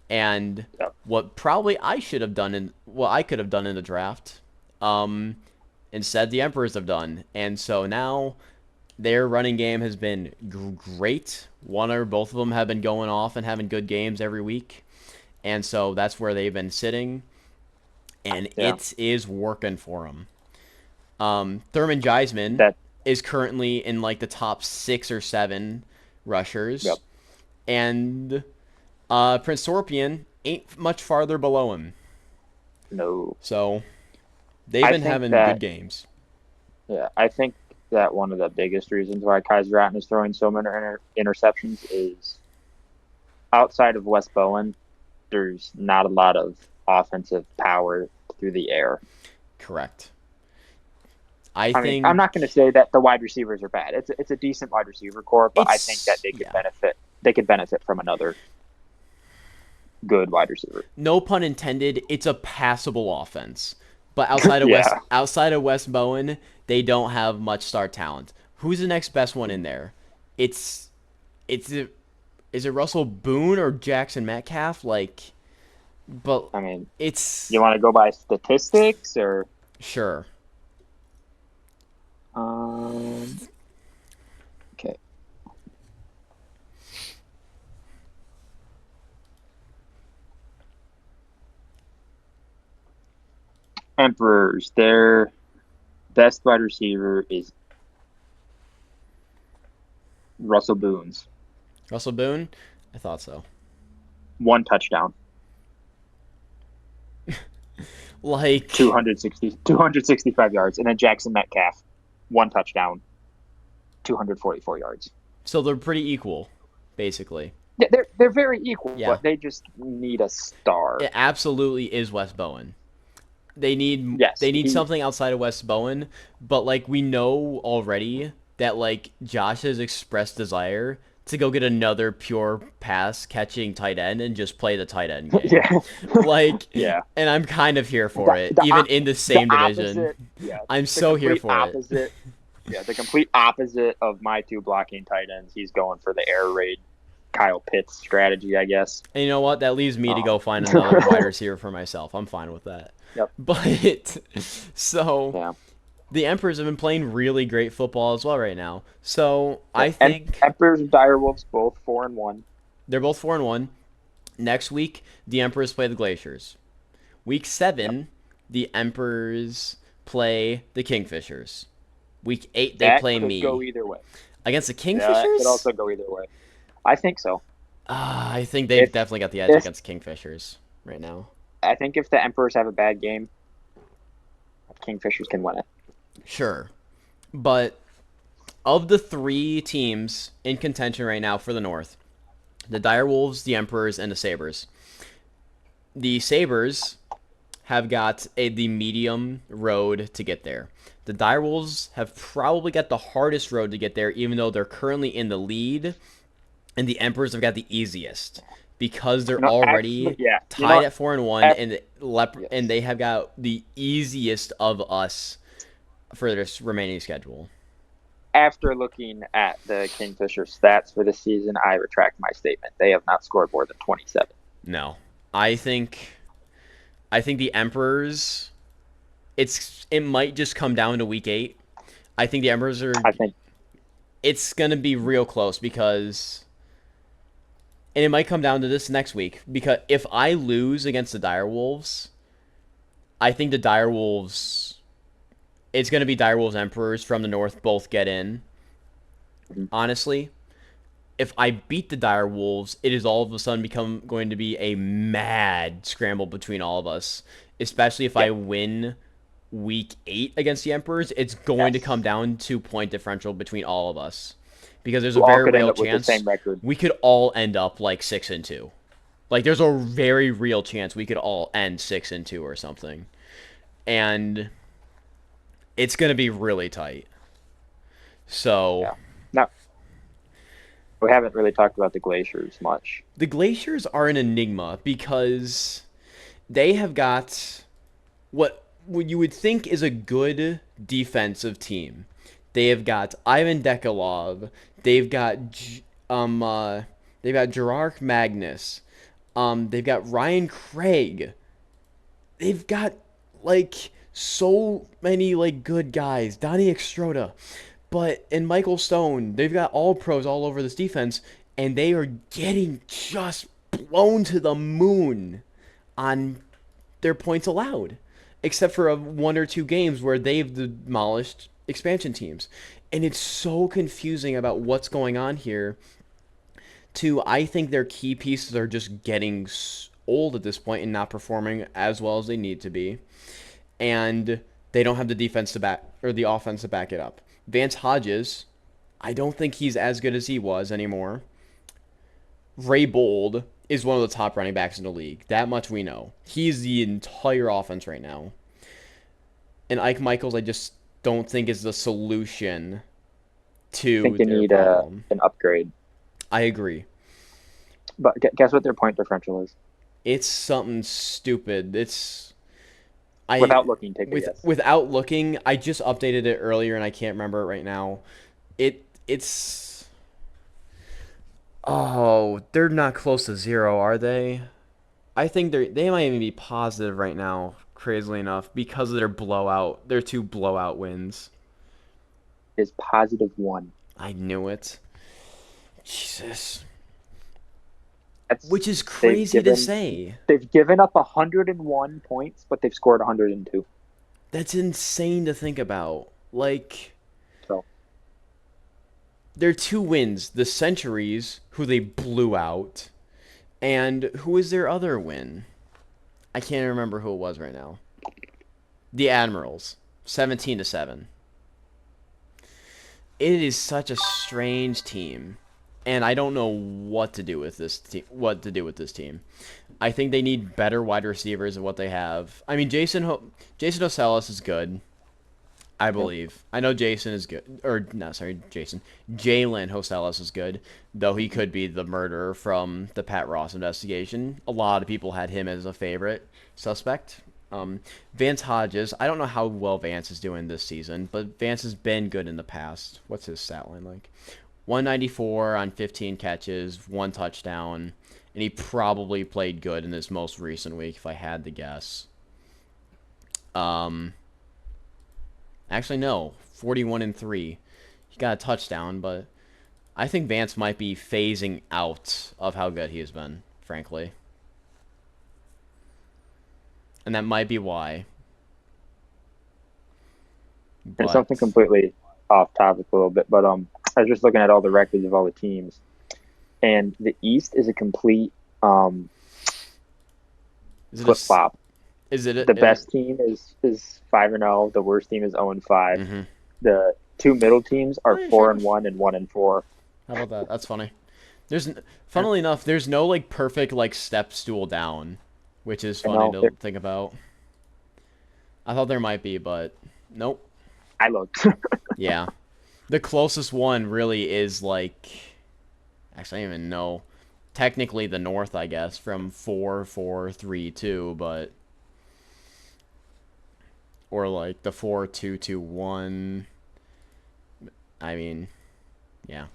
And Yep. what probably I should have done I could have done in the draft, instead the Emperors have done. And so now their running game has been great. One or both of them have been going off and having good games every week. And so that's where they've been sitting. And Yeah. it is working for them. Thurman Giesman That is currently in like the top 6 or 7 rushers. Yep. And Prince Sorpian ain't much farther below him. No. So they've I been think having good that games. Yeah, I think that one of the biggest reasons why Kaiser Ratten is throwing so many interceptions is outside of West Bowen, there's not a lot of offensive power through the air. Correct. I I mean, I'm think not going to say that the wide receivers are bad. It's a decent wide receiver core, but I think that it's yeah. they could benefit from another good wide receiver. No pun intended. It's a passable offense. But Yeah. outside of West Bowen, they don't have much star talent. Who's the next best one in there? It's it's is it Russell Boone or Jackson Metcalf? But I mean, you it's want to go by statistics or sure. um okay. Emperors, their best wide receiver is Russell Boone's. Russell Boone? I thought so. One touchdown, Like 265 yards. And then Jackson Metcalf, one touchdown, 244 yards. so they're pretty equal, basically. Yeah, they're very equal, Yeah. but they just need a star. It absolutely is West Bowen. Yes, They need he. something outside of West Bowen, but like we know already that like Josh has expressed desire to go get another pure pass catching tight end and just play the tight end game. Yeah, Like, yeah. and I'm kind of here for The, it, the even in the the same division. opposite. Yeah, I'm the so here complete for it. opposite. Yeah, the complete opposite of my two blocking tight ends. He's going for the air raid Kyle Pitts strategy, I guess. And you know what? That leaves me to Um, go find another wide receiver for myself. I'm fine with that. yep. But so Yeah. the Emperors have been playing really great football as well right now. So I Yep. And think Emperors and Direwolves both 4-1. they're both 4-1. Next week, the Emperors play the Glaciers. Week Yep. 7, the Emperors play the Kingfishers. Week 8, they That play could go me. either way. Against the Yeah, that could Kingfishers? also go either way. I think so. I think they've If definitely got the edge if against the Kingfishers right now. I think if the Emperors have a bad game, Kingfishers can win it. Sure. But of the 3 teams in contention right now for the North, the Direwolves, the Emperors, and the Sabres. The Sabres have got the medium road to get there. The Direwolves have probably got the hardest road to get there, even though they're currently in the lead, and the Emperors have got the easiest because they're already Actually, yeah. tied at 4-1, Af- and yes. and they have got the easiest of us for this remaining schedule. After looking at the Kingfisher stats for this season, I retract my statement. They have not scored more than 27. No, I think the Emperors. It might just come down to week 8. I think the Emperors are. I think It's gonna be real close because, and it might come down to this next week because if I lose against the Direwolves, I think the Direwolves. It's gonna be Direwolves Emperors from the North both get in. Honestly, if I beat the Dire Wolves, it is all of a sudden going to be a mad scramble between all of us. Especially if I yeah, win week 8 against the Emperors, it's going to come yes. down to point differential between all of us. Because there's a You all very could end real up with the chance same record. we could all end up like 6-2. Like there's a very real chance we could all end 6-2 or something. And it's going to be really tight. So Yeah. Now, we haven't really talked about the Glaciers much. the Glaciers are an enigma because they have got what you would think is a good defensive team. They have got Ivan Dekalov. They've got they've got Gerard Magnus. They've got Ryan Craig. They've got like so many like good guys. Donnie Extroda. But and Michael Stone, they've got all pros all over this defense, and they are getting just blown to the moon on their points allowed, except for 1 or 2 games where they've demolished expansion teams. And it's so confusing about what's going on here. I think their key pieces are just getting old at this point and not performing as well as they need to be, and they don't have the defense to back or the offense to back it up. Vance Hodges, I don't think he's as good as he was anymore. Ray Bold is one of the top running backs in the league. That much we know. He's the entire offense right now. And Ike Michaels, I just don't think is the solution I think to they their need problem. an upgrade. I agree. But guess what their point differential is? It's something stupid. I Without looking, take a guess. without looking, I just updated it earlier and I can't remember it right now. It's oh, they're not close to zero, are they? I think they might even be positive right now, crazily enough, because of their two blowout wins. Is +1. I knew it. Jesus. That's Which is crazy to say. They've given up 101 points, but they've scored 102. That's insane to think about. Like, So their two wins, the Centuries, who they blew out, and who is their other win? I can't remember who it was right now. The Admirals, 17-7. It is such a strange team, and I don't know what to do with this team. I think they need better wide receivers than what they have. I mean, Jason Oselis is good, I believe. I know Jason is good, or no, sorry, Jason. Jalen Hoselis is good, though he could be the murderer from the Pat Ross investigation. A lot of people had him as a favorite suspect. Vance Hodges, I don't know how well Vance is doing this season, but Vance has been good in the past. What's his stat line like? 194 on 15 catches, 1 touchdown, and he probably played good in this most recent week, if I had to guess. Actually, no, 41-3. He got a touchdown, but I think Vance might be phasing out of how good he has been, frankly. And that might be why. and something completely off topic a little bit, but I was just looking at all the records of all the teams, and the East is a complete flip flop. Is it the best team is 5-0. The worst team is 0-5. Mm-hmm. The two middle teams are 4-1 and 1-4. How about that? That's funny. Funnily enough, there's no like perfect like step stool down, which is funny to think about. I thought there might be, but nope. I looked. Yeah, the closest one really is like, actually I don't even know. Technically the North, I guess, from 4-4-3-2, but. Or like the 4-2-2-1. I mean, yeah.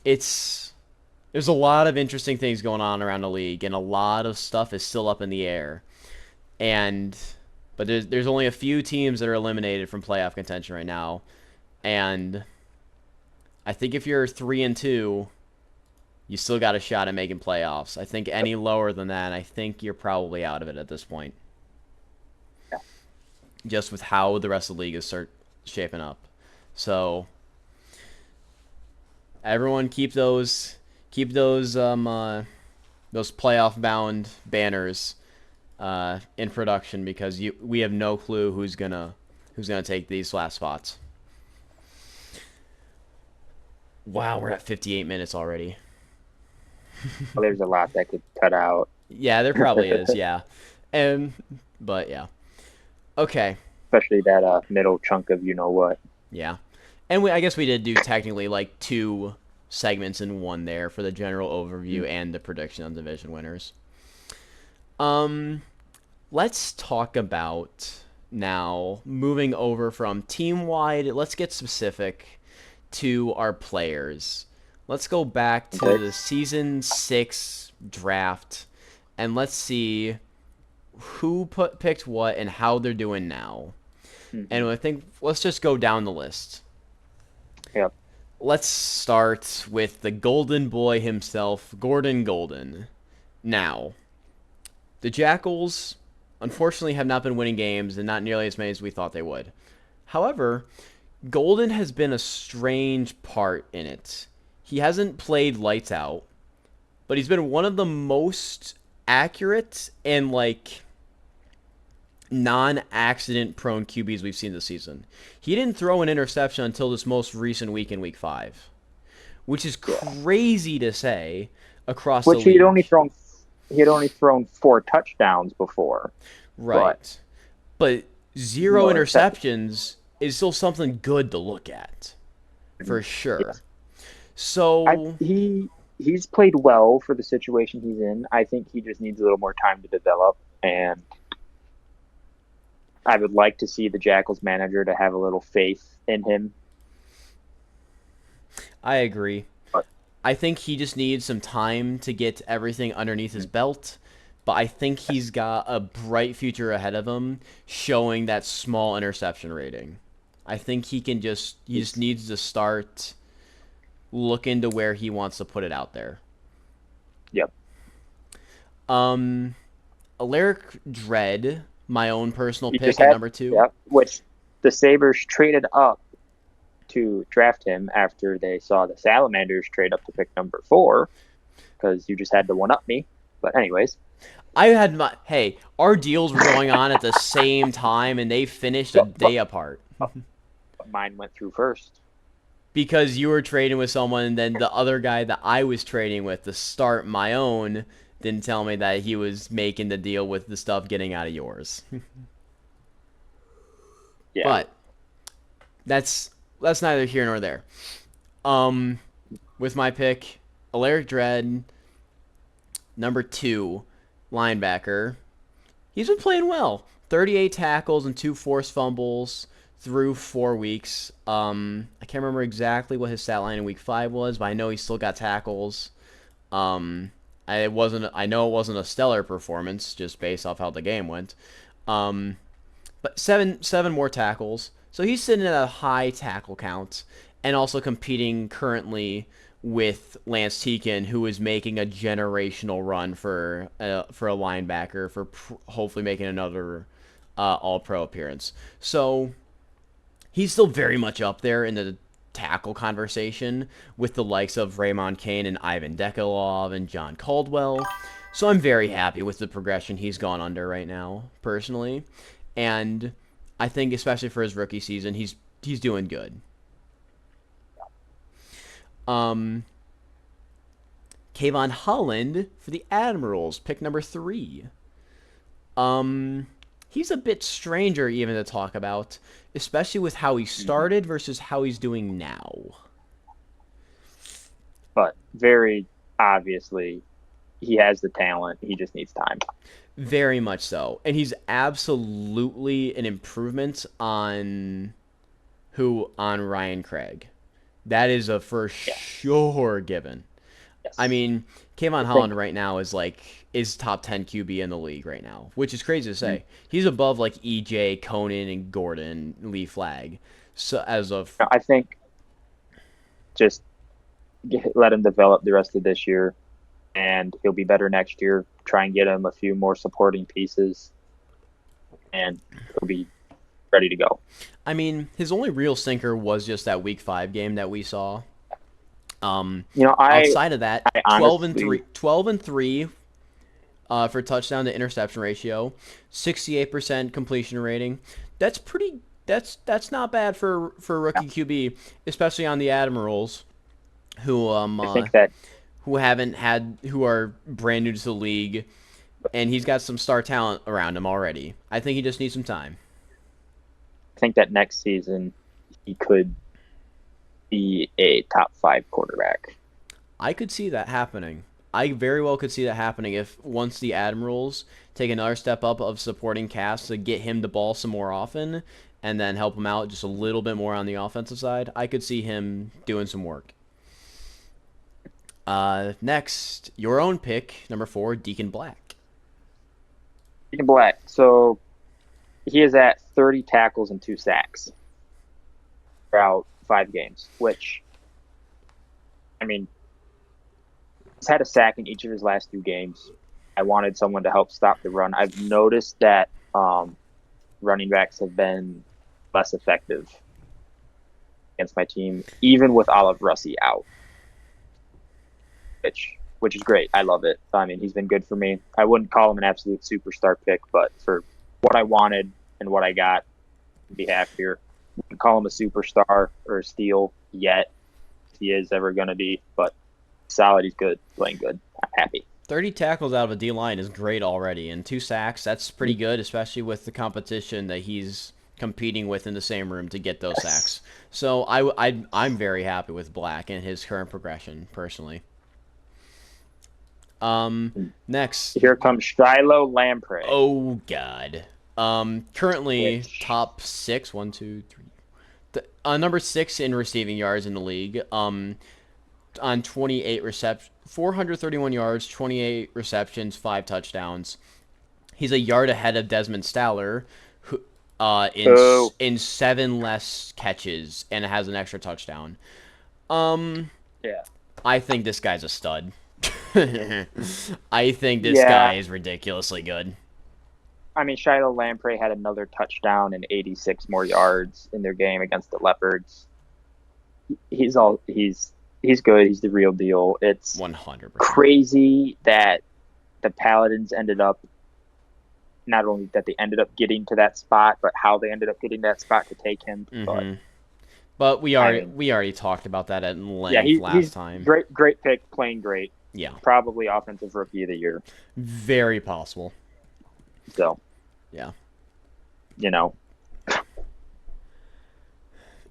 There's a lot of interesting things going on around the league, and a lot of stuff is still up in the air. But there's only a few teams that are eliminated from playoff contention right now. And I think if you're 3-2, you still got a shot at making playoffs. I think any lower than that, I think you're probably out of it at this point. Just with how the rest of the league is shaping up. So everyone keep those playoff bound banners in production, because we have no clue who's gonna take these last spots. Wow, we're at 58 minutes already. Well, there's a lot that could cut out. Yeah, there probably is. Yeah, but yeah. Okay. Especially that middle chunk of you know what. Yeah. And I guess we did do technically like 2 segments in one there for the general overview and the prediction on division winners. Let's talk about now moving over from team-wide. Let's get specific to our players. Let's go back to the season 6 draft, and let's see who picked what and how they're doing now. Mm-hmm. And I think let's just go down the list. Yep. Let's start with the golden boy himself, Gordon Golden. Now, the Jackals, unfortunately, have not been winning games, and not nearly as many as we thought they would. However, Golden has been a strange part in it. He hasn't played lights out, but he's been one of the most accurate and like non-accident prone QBs we've seen this season. He didn't throw an interception until this most recent week in week 5, which is Yeah. crazy to say across the Which he had league. only thrown 4 touchdowns before, but Right. But zero no interceptions. interceptions is still something good to look at, for sure. Yes, I So, he's played well for the situation he's in. I think he just needs a little more time to develop, and I would like to see the Jackals manager to have a little faith in him. I agree. But I think he just needs some time to get everything underneath his belt, but I think he's got a bright future ahead of him showing that small interception rating. I think he just needs to start looking to where he wants to put it out there. yep, Um Alaric Dread, my own personal he just pick at had number 2. yep. Which the Sabres traded up to draft him after they saw the Salamanders trade up to pick number 4 because you just had to one up me. But anyways, I had my hey, our deals were going on at the same time and they finished a but, but, day apart. but mine went through first. Because you were trading with someone, and then the other guy that I was trading with to start my own didn't tell me that he was making the deal with the stuff getting out of yours. Yeah, But that's neither here nor there. Um, with my pick, Alaric Dread, number 2, linebacker. He's been playing well. 38 tackles and 2 forced fumbles through 4 weeks. I can't remember exactly what his stat line in week 5 was, but I know he still got tackles. I know it wasn't a stellar performance just based off how the game went. But seven more tackles. So he's sitting at a high tackle count and also competing currently with Lance Teakin, who is making a generational run for a linebacker for hopefully making another All Pro appearance. So he's still very much up there in the tackle conversation with the likes of Raymond Kane and Ivan Dekolov and John Caldwell. So I'm very happy with the progression he's gone under right now, personally. And I think especially for his rookie season, he's doing good. Kayvon Holland for the Admirals, pick number 3. He's a bit stranger even to talk about, especially with how he started versus how he's doing now. but very obviously he has the talent. He just needs time. Very much so. And he's absolutely an improvement on Ryan Craig. That is a for Yeah. sure given. Yes. I mean, Kayvon I Holland think right now is top 10 QB in the league right now, which is crazy to say. He's above like EJ, Conan, and Gordon, Lee Flagg. So as of I think just let him develop the rest of this year, and he'll be better next year. Try and get him a few more supporting pieces, and he'll be ready to go. I mean, his only real sinker was just that week 5 game that we saw. Outside of that, I 12 and honestly 3, 12 and 3 for touchdown to interception ratio, 68% completion rating. That's pretty. That's not bad for a rookie QB, especially on the Admirals, who I think that who are brand new to the league, and he's got some star talent around him already. I think he just needs some time. next season he could be a top 5 quarterback. I could see that happening. I very well could see that happening if once the Admirals take another step up of supporting cast to get him the ball some more often and then help him out just a little bit more on the offensive side. I could see him doing some work. Next, your own pick, number 4, Deacon Black. Deacon Black. So he is at 30 tackles and 2 sacks throughout 5 games, which, I mean, he's had a sack in each of his last 2 games. I wanted someone to help stop the run. I've noticed that running backs have been less effective against my team, even with Olive Russi out, which which is great. I love it. I mean, he's been good for me. I wouldn't call him an absolute superstar pick, but for what I wanted and what I got, I'd be happier. Wouldn't call him a superstar or a steal yet. If he is ever going to be, but solid. He's good, playing good. I'm happy. 30 tackles out of a D-line is great already, and 2 sacks, that's pretty good, especially with the competition that he's competing with in the same room to get those sacks. So I'm very happy with Black and his current progression, personally. Next. Here comes Shiloh Lamprey. Oh, God. Currently, Which? top 6, 1, 2, 3. Number 6 in receiving yards in the league. On 28 receptions, 431 yards, 28 receptions, 5 touchdowns. He's a yard ahead of Desmond Staller, who in 7 less catches and has an extra touchdown. Yeah. I think this guy's a stud. I think this guy is ridiculously good. I mean, Shiloh Lamprey had another touchdown and 86 more yards in their game against the Leopards. He's good. He's the real deal. It's 100% crazy that the Paladins ended up, not only that they ended up getting to that spot, but how they ended up getting that spot to take him. But we already talked about that at length last time. Great pick, playing great. Yeah. Probably offensive rookie of the year. Very possible. So. Yeah.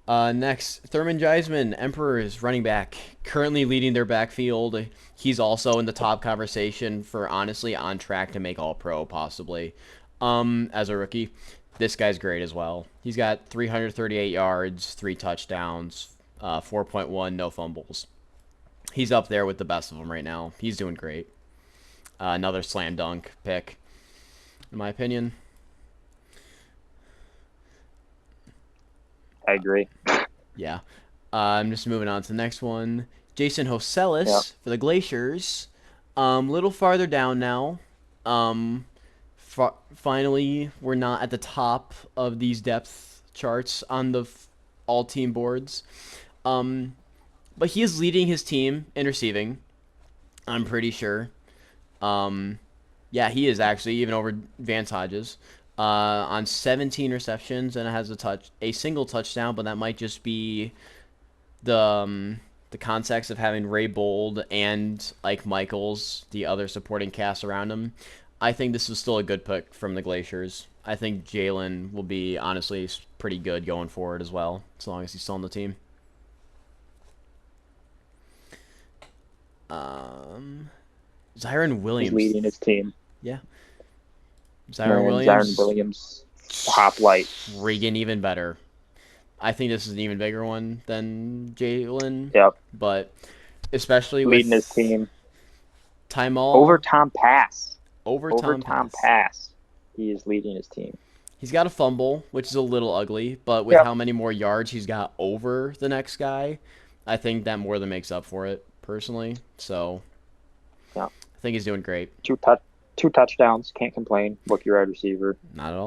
Next, Thurman Geisman, Emperor's running back, currently leading their backfield. He's also in the top conversation for honestly on track to make All-Pro possibly. As a rookie, this guy's great as well. He's got 338 yards, 3 touchdowns, 4.1 no fumbles. He's up there with the best of them right now. He's doing great. Another slam dunk pick, in my opinion. I agree. Yeah. I'm just moving on to the next one. Jason Hoselis for the Glaciers. Little farther down now. Finally, we're not at the top of these depth charts on the all-team boards. But he is leading his team in receiving, I'm pretty sure. Yeah, he is actually, even over Vance Hodges. On 17 receptions, and it has a single touchdown, but that might just be the context of having Ray Bold and Ike Michaels, the other supporting cast around him. I think this is still a good pick from the Glaciers. I think Jalen will be, honestly, pretty good going forward as well, as long as he's still on the team. Zyron Williams. He's leading his team. Yeah. Zyron Williams, top light. Friggin' even better. I think this is an even bigger one than Jalen. Yep. But especially leading with his team. Timall. Over Tom Pass. Over Tom Pass. He is leading his team. He's got a fumble, which is a little ugly, but with how many more yards he's got over the next guy, I think that more than makes up for it, personally. So, I think he's doing great. Two touchdowns, can't complain. Rookie wide receiver. Not at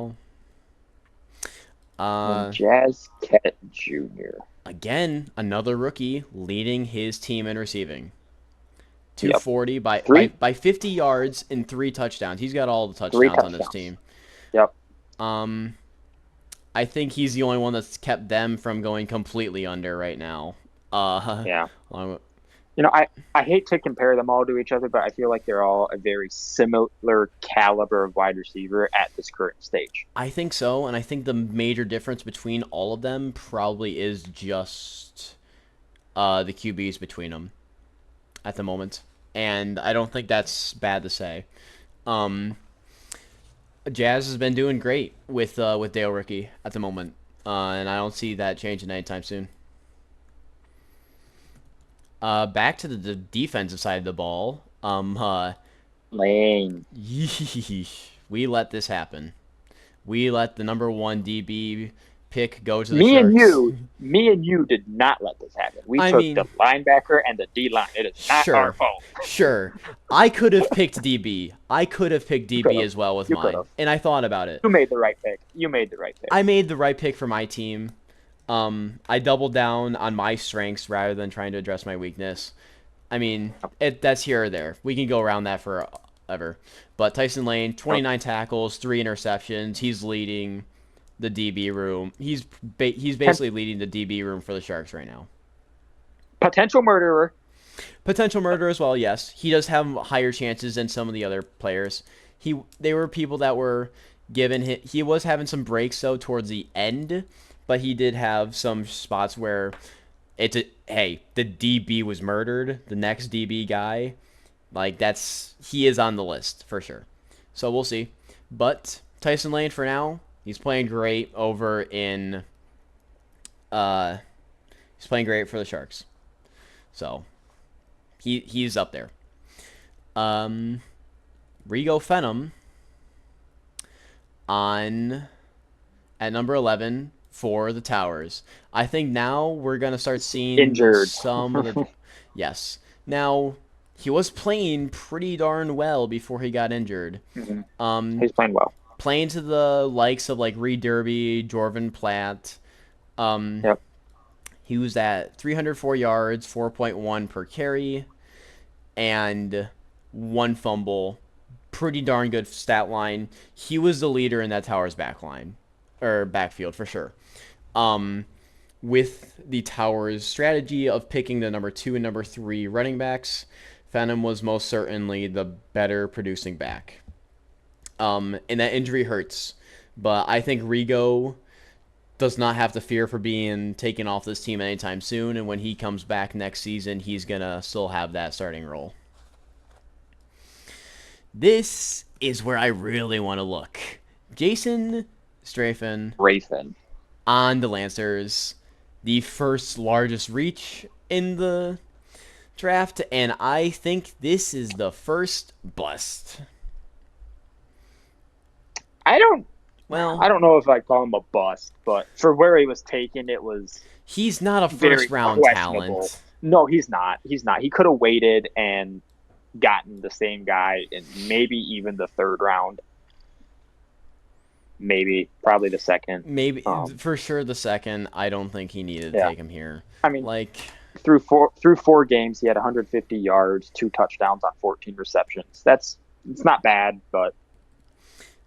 all. Jazz Kett Jr. Again, another rookie leading his team in receiving. 240 by 50 yards and 3 touchdowns. He's got all the touchdowns on this team. Yep. I think he's the only one that's kept them from going completely under right now. Yeah. I hate to compare them all to each other, but I feel like they're all a very similar caliber of wide receiver at this current stage. I think so, and I think the major difference between all of them probably is just the QBs between them at the moment. And I don't think that's bad to say. Jazz has been doing great with Dale Rickey at the moment, and I don't see that changing anytime soon. Back to the defensive side of the ball. Lane. We let this happen. We let the number 1 DB pick go to the Me Sharks. and you did not let this happen. We took the linebacker and the D-line. It is not our fault. Sure. I could have picked DB. I could have picked DB as well with mine. And I thought about it. You made the right pick. I made the right pick for my team. I doubled down on my strengths rather than trying to address my weakness. I mean, that's here or there. We can go around that forever. But Tyson Lane, Oh, 29 tackles, 3 interceptions. He's leading the DB room. He's Pen- basically leading the DB room for the Sharks right now. potential murderer. Potential murder as well, yes. He does have higher chances than some of the other players. They were people that were given he was having some breaks though towards the end, but he did have some spots where hey, the DB was murdered, the next DB guy, like he is on the list for sure. So we'll see. But Tyson Lane for now, he's playing great over in uh he's playing great for the Sharks. So he's up there. Um, Rigo Phenom on at number 11 for the Towers. I think now we're gonna start seeing Injured. some of the yes. Now he was playing pretty darn well before he got injured. Hmm. Um, He's playing well. playing to the likes of like Reed Derby, Jorvin Platt. Um, Yep. he was at 304 yards, 4.1 per carry, and 1 fumble. Pretty darn good stat line. He was the leader in that Towers back line or backfield for sure. Um, with the Towers strategy of picking the number 2 and number 3 running backs, Phantom was most certainly the better producing back. And that injury hurts, but I think Rigo does not have to fear for being taken off this team anytime soon. And when he comes back next season, he's gonna still have that starting role. This is where I really want to look. Jason Strafen Rayfin. on the Lancers, the first largest reach in the draft, and I think this is the first bust. I don't Well, I don't know if I call him a bust, but for where he was taken, it was he's not a very first round questionable. talent. No, he's not. He's not. He could have waited and gotten the same guy in maybe even the third round. Maybe, probably the second. Maybe for sure the second. I don't think he needed to Yeah. take him here. I mean, Like, through four games, he had 150 yards, 2 touchdowns on 14 receptions. It's not bad, but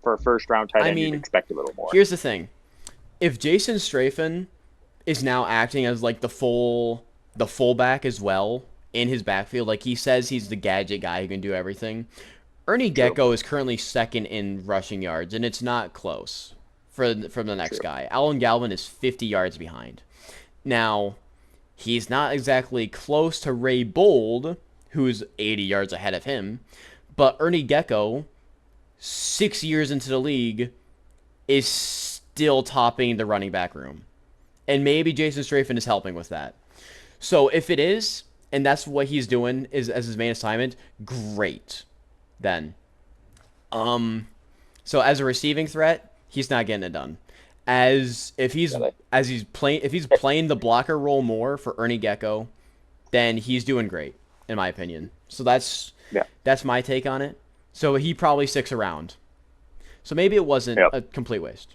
for a first round tight I end, you'd mean, expect a little more. here's the thing: if Jason Strafen is now acting as like the fullback as well in his backfield, like he says he's the gadget guy who can do everything. Ernie True. Gecko is currently second in rushing yards, and it's not close from the next True. guy. Alan Galvin is 50 yards behind. Now, he's not exactly close to Ray Bold, who's 80 yards ahead of him, but Ernie Gecko, 6 years into the league, is still topping the running back room. And maybe Jason Strafen is helping with that. So if it is, and that's what he's doing is as his main assignment, great. Then. So as a receiving threat, he's not getting it done. Really. If he's playing the blocker role more for Ernie Gecko, then he's doing great, in my opinion. So Yeah. that's my take on it. So he probably sticks around. So maybe it wasn't Yep. a complete waste.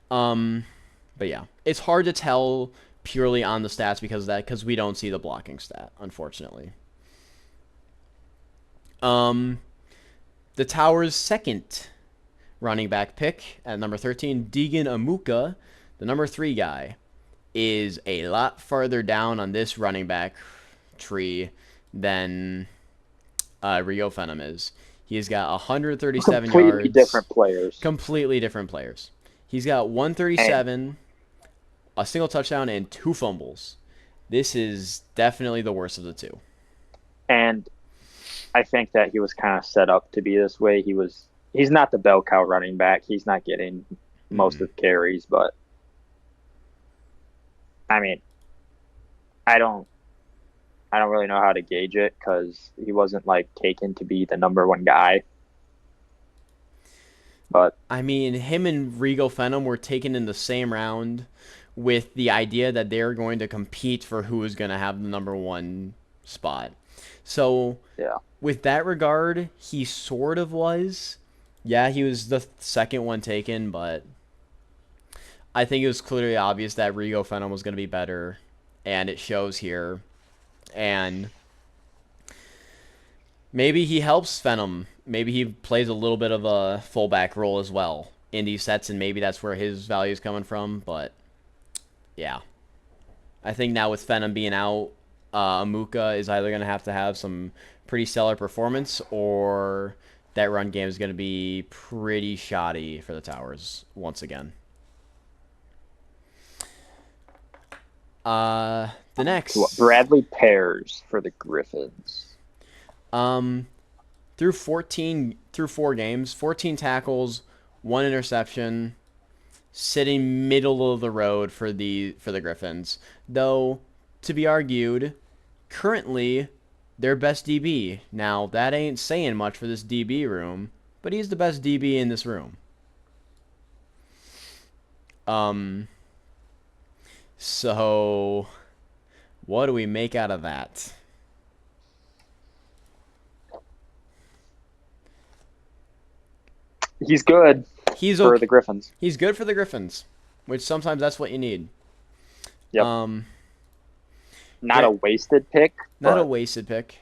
But yeah, it's hard to tell purely on the stats because we don't see the blocking stat, unfortunately. The Towers' second running back pick at number 13, Deegan Amuka, the number 3 guy, is a lot farther down on this running back tree than Rio Phenom is. He's got 137 Completely yards. different players. Completely different players. He's got 137, a single touchdown, and 2 fumbles. This is definitely the worst of the two. And I think that he was kind of set up to be this way. He's not the bell cow running back. He's not getting most of the carries, but I mean, I don't really know how to gauge it because he wasn't like taken to be the number 1 guy. But I mean, him and Rigo Phenom were taken in the same round with the idea that they're going to compete for who is going to have the number 1 spot. So, yeah, with that regard, he sort of was. Yeah, he was the second one taken, but I think it was clearly obvious that Rigo Phenom was going to be better, and it shows here. And maybe he helps Phenom. Maybe he plays a little bit of a fullback role as well in these sets, and maybe that's where his value is coming from. But yeah, I think now with Phenom being out, Amuka is either going to have some pretty stellar performance, or that run game is going to be pretty shoddy for the Towers once again. The next Bradley Pears for the Griffins. Through 4 games, 14 tackles, 1 interception, sitting middle of the road for the Griffins. Though to be argued, currently their best DB. Now that ain't saying much for this DB room, but he's the best DB in this room. So what do we make out of that? He's good for the Griffins. He's good for the Griffins, which sometimes that's what you need. Yep. Not a wasted pick. Not a wasted pick.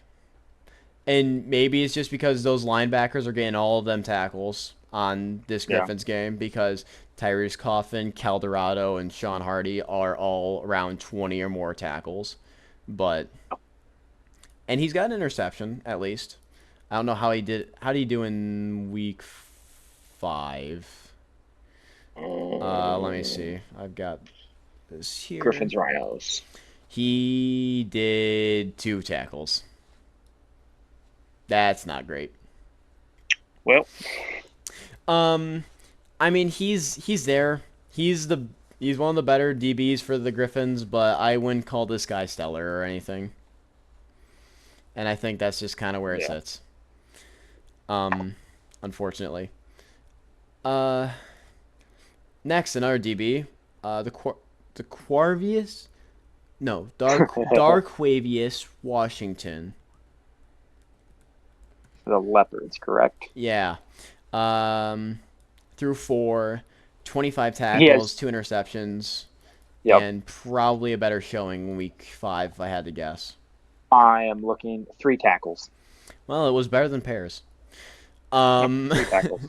And maybe it's just because those linebackers are getting all of them tackles on this Griffins game, because Tyrese Coffin, Calderado, and Sean Hardy are all around 20 or more tackles. And he's got an interception, at least. I don't know how he did. How did he do in week 5? Let me see. I've got this here. Griffins Rhinos. He did 2 tackles. That's not great. Well, I mean, he's there. He's one of the better DBs for the Griffins, but I wouldn't call this guy stellar or anything. And I think that's just kind of where it sits. Unfortunately. Next, another DB. Darquavius Washington. The Leopards, correct? Yeah. Through 4, 25 tackles, 2 interceptions, and probably a better showing in week 5, if I had to guess. I am looking 3 tackles. Well, it was better than Pears. 3 tackles.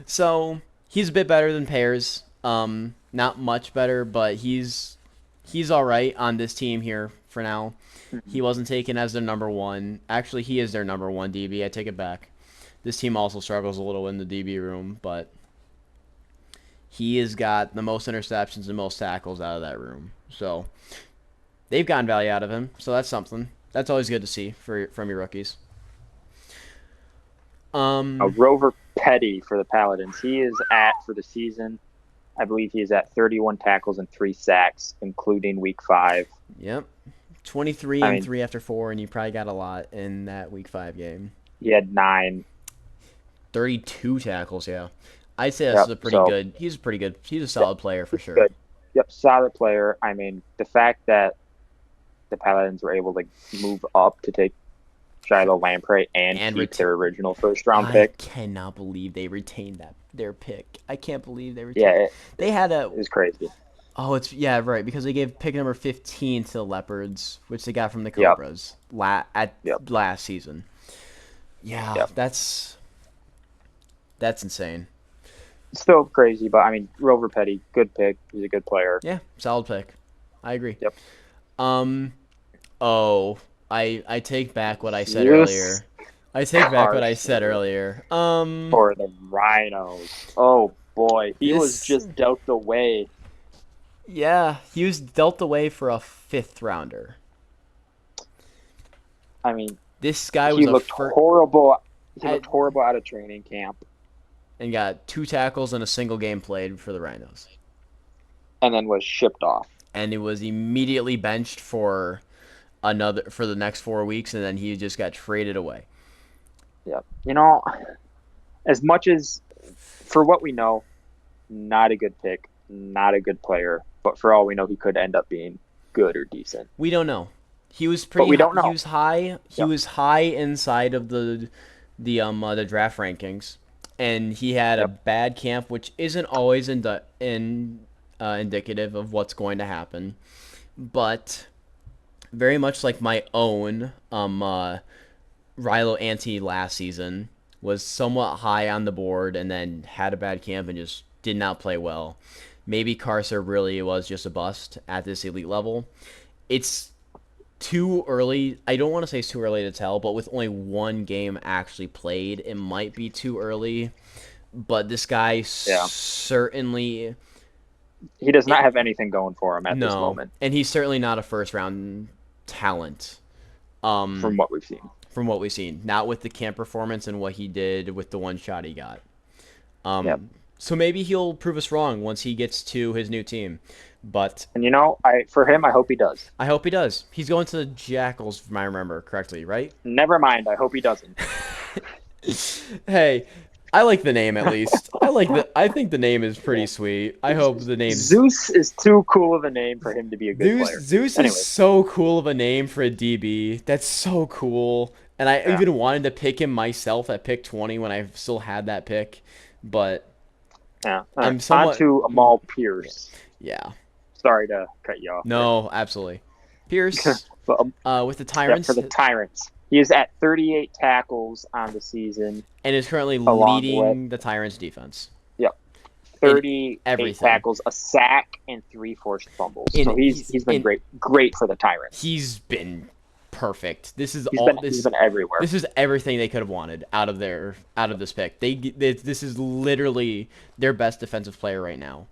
So he's a bit better than Pears. Not much better, but he's all right on this team here for now. He wasn't taken as their number 1. Actually, he is their number 1 DB. I take it back. This team also struggles a little in the DB room, but he has got the most interceptions and most tackles out of that room. So they've gotten value out of him. So that's something. That's always good to see from your rookies. Rover Petty for the Paladins. He is for the season, I believe he is at 31 tackles and 3 sacks, including week 5. Yep. 23 and 3 after 4, and you probably got a lot in that week 5 game. He had 9. 32 tackles, yeah. I'd say that's good. He's a solid player for sure. Good. Yep, solid player. I mean, the fact that the Paladins were able to move up to take Shiloh Lamprey and keep their original first-round pick. I cannot believe they retained their pick. I can't believe they retained it. It was crazy. Oh, right, because they gave pick number 15 to the Leopards, which they got from the Cobras last season. Yeah, that's insane. Still crazy, but I mean, Rover Petty, good pick. He's a good player. Yeah, solid pick. I agree. Yep. I take back what I said earlier. I take back what I said earlier. For the Rhinos. Oh boy, he was just dealt away. Yeah, he was dealt away for a 5th rounder. I mean, this guy looked horrible. He looked horrible out of training camp. And got 2 tackles and a single game played for the Rhinos. And then was shipped off. And it was immediately benched for the next 4 weeks, and then he just got traded away. Yeah. As much as, for what we know, not a good pick, not a good player, but for all we know, he could end up being good or decent. We don't know. He was pretty. But we don't know. He was high. He was high inside of the draft rankings, and he had a bad camp, which isn't always indicative of what's going to happen. But very much like my own Rilo Ante last season, was somewhat high on the board and then had a bad camp and just did not play well. Maybe Carcer really was just a bust at this elite level. It's too early. I don't want to say it's too early to tell, but with only one game actually played, it might be too early. But this guy Yeah. certainly He does not have anything going for him at this no, moment and he's certainly not a first round talent. from what we've seen. From what we've seen, not with the camp performance and what he did with the one shot he got. Yep. So maybe he'll prove us wrong once he gets to his new team. But And for him, I hope he does. I hope he does. He's going to the Jackals, if I remember correctly, right? Never mind. I hope he doesn't. Hey, I like the name at least. I think the name is pretty sweet. I hope the name Zeus is too cool of a name for him to be a good player. Zeus is so cool of a name for a DB. That's so cool. And I even wanted to pick him myself at pick 20 when I still had that pick, but yeah. I'm somewhat on to Amal Pierce. Yeah. Sorry to cut you off. No, absolutely. Pierce with the Tyrants. Yeah, for the Tyrants. He is at 38 tackles on the season. And is currently leading the Tyrants defense. Yep. 38 tackles, a sack, and 3 forced fumbles. So he's been great for the Tyrants. He's been perfect. He's been everywhere. This is everything they could have wanted out of this pick. This is literally their best defensive player right now.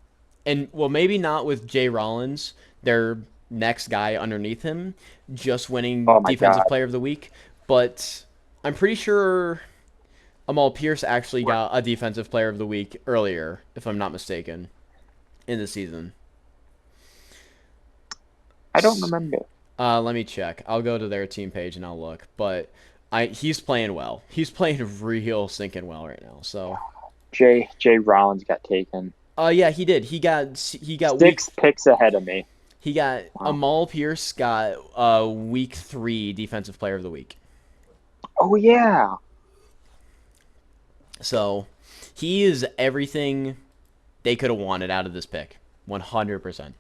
And well, maybe not with Jay Rollins, their next guy underneath him, just winning Defensive Player of the Week. But I'm pretty sure Amal Pierce actually got a Defensive Player of the Week earlier, if I'm not mistaken, in the season. I don't remember. Let me check. I'll go to their team page and I'll look. But he's playing well. He's playing real stinking well right now. So Jay Rollins got taken. Yeah, he did. He got 6 picks ahead of me. He got Amal Pierce got week 3 Defensive Player of the Week. Oh yeah. So he is everything they could have wanted out of this pick, 100%.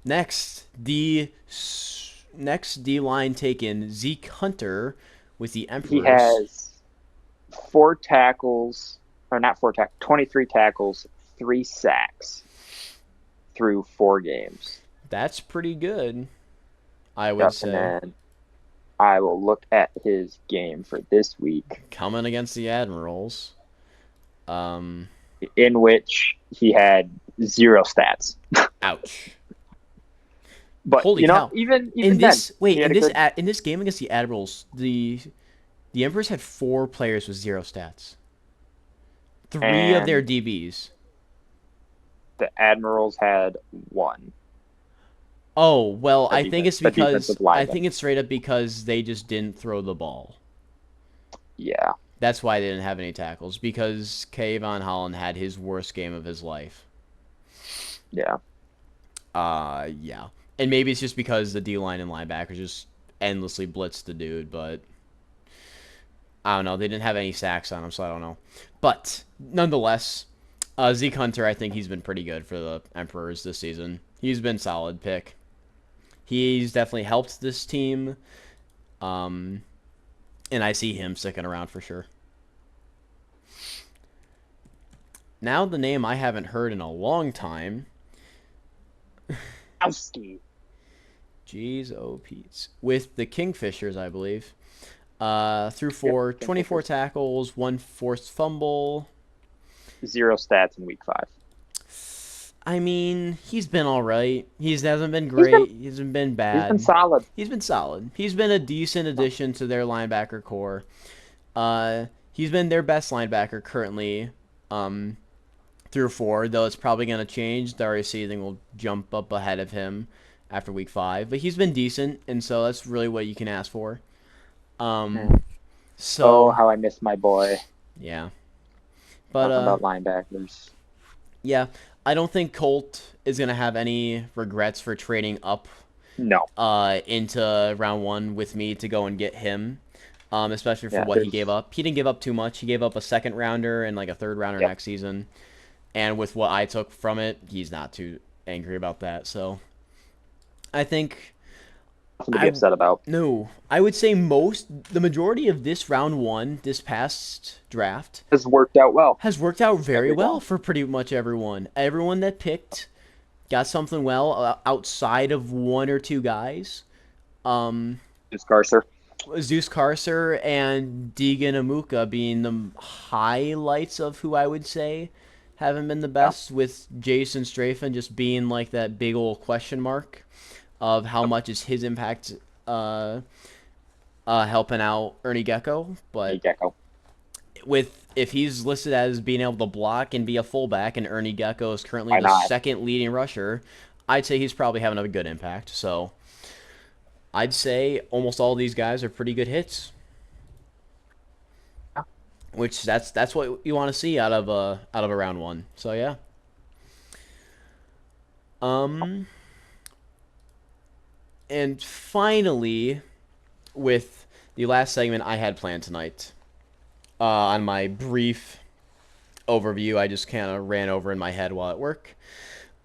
Next D line taken, Zeke Hunter with the Emperors. He has 4 tackles, or not 4 tackles, 23 tackles, 3 sacks through 4 games. That's pretty good, I would say. And then I will look at his game for this week. Coming against the Admirals. In which he had 0 stats. Ouch. But holy cow. Even in this then, in this game against the Admirals, the Emperors had 4 players with 0 stats. 3 of their DBs. The Admirals had 1. Oh, well, I think it's straight up because they just didn't throw the ball. Yeah. That's why they didn't have any tackles, because Kayvon Holland had his worst game of his life. Yeah. Yeah. And maybe it's just because the D-line and linebackers just endlessly blitzed the dude, but I don't know. They didn't have any sacks on him, so I don't know. But nonetheless, Zeke Hunter, I think he's been pretty good for the Emperors this season. He's been solid pick. He's definitely helped this team, and I see him sticking around for sure. Now the name I haven't heard in a long time. Owski. Jeez, oh Pete's. With the Kingfishers, I believe. Through 24 tackles, 1 forced fumble. 0 stats in week 5. I mean, he's been all right. He hasn't been great. He hasn't been bad. He's been solid. He's been a decent addition to their linebacker core. He's been their best linebacker currently through 4, though it's probably going to change. Darius Seething will jump up ahead of him after week 5. But he's been decent, and so that's really what you can ask for. So how I miss my boy. Yeah. But about linebackers. Yeah, I don't think Colt is going to have any regrets for trading up into round 1 with me to go and get him, especially for what he gave up. He didn't give up too much. He gave up a 2nd rounder and like a 3rd rounder next season. And with what I took from it, he's not too angry about that. So I think Nothing to be I upset about. no, I would say the majority of this round one, this past draft, Has worked out well has worked out very every well time. for pretty much everyone. Everyone that picked got something well outside of one or two guys. Um, Just Garcer. Zeus Carcer and Deegan Amuka being the highlights of who I would say haven't been the Yeah. best, with Jason Strafen just being like that big old question mark of how much is his impact uh, helping out Ernie Gecko. Hey, But Gecko. with if he's listed as being able to block and be a fullback, and Ernie Gecko is currently Why the not? second leading rusher, I'd say he's probably having a good impact. So I'd say almost all these guys are pretty good hits, which that's what you want to see out of a round one. So yeah. Um, and finally, with the last segment I had planned tonight, on my brief overview, I just kind of ran over in my head while at work.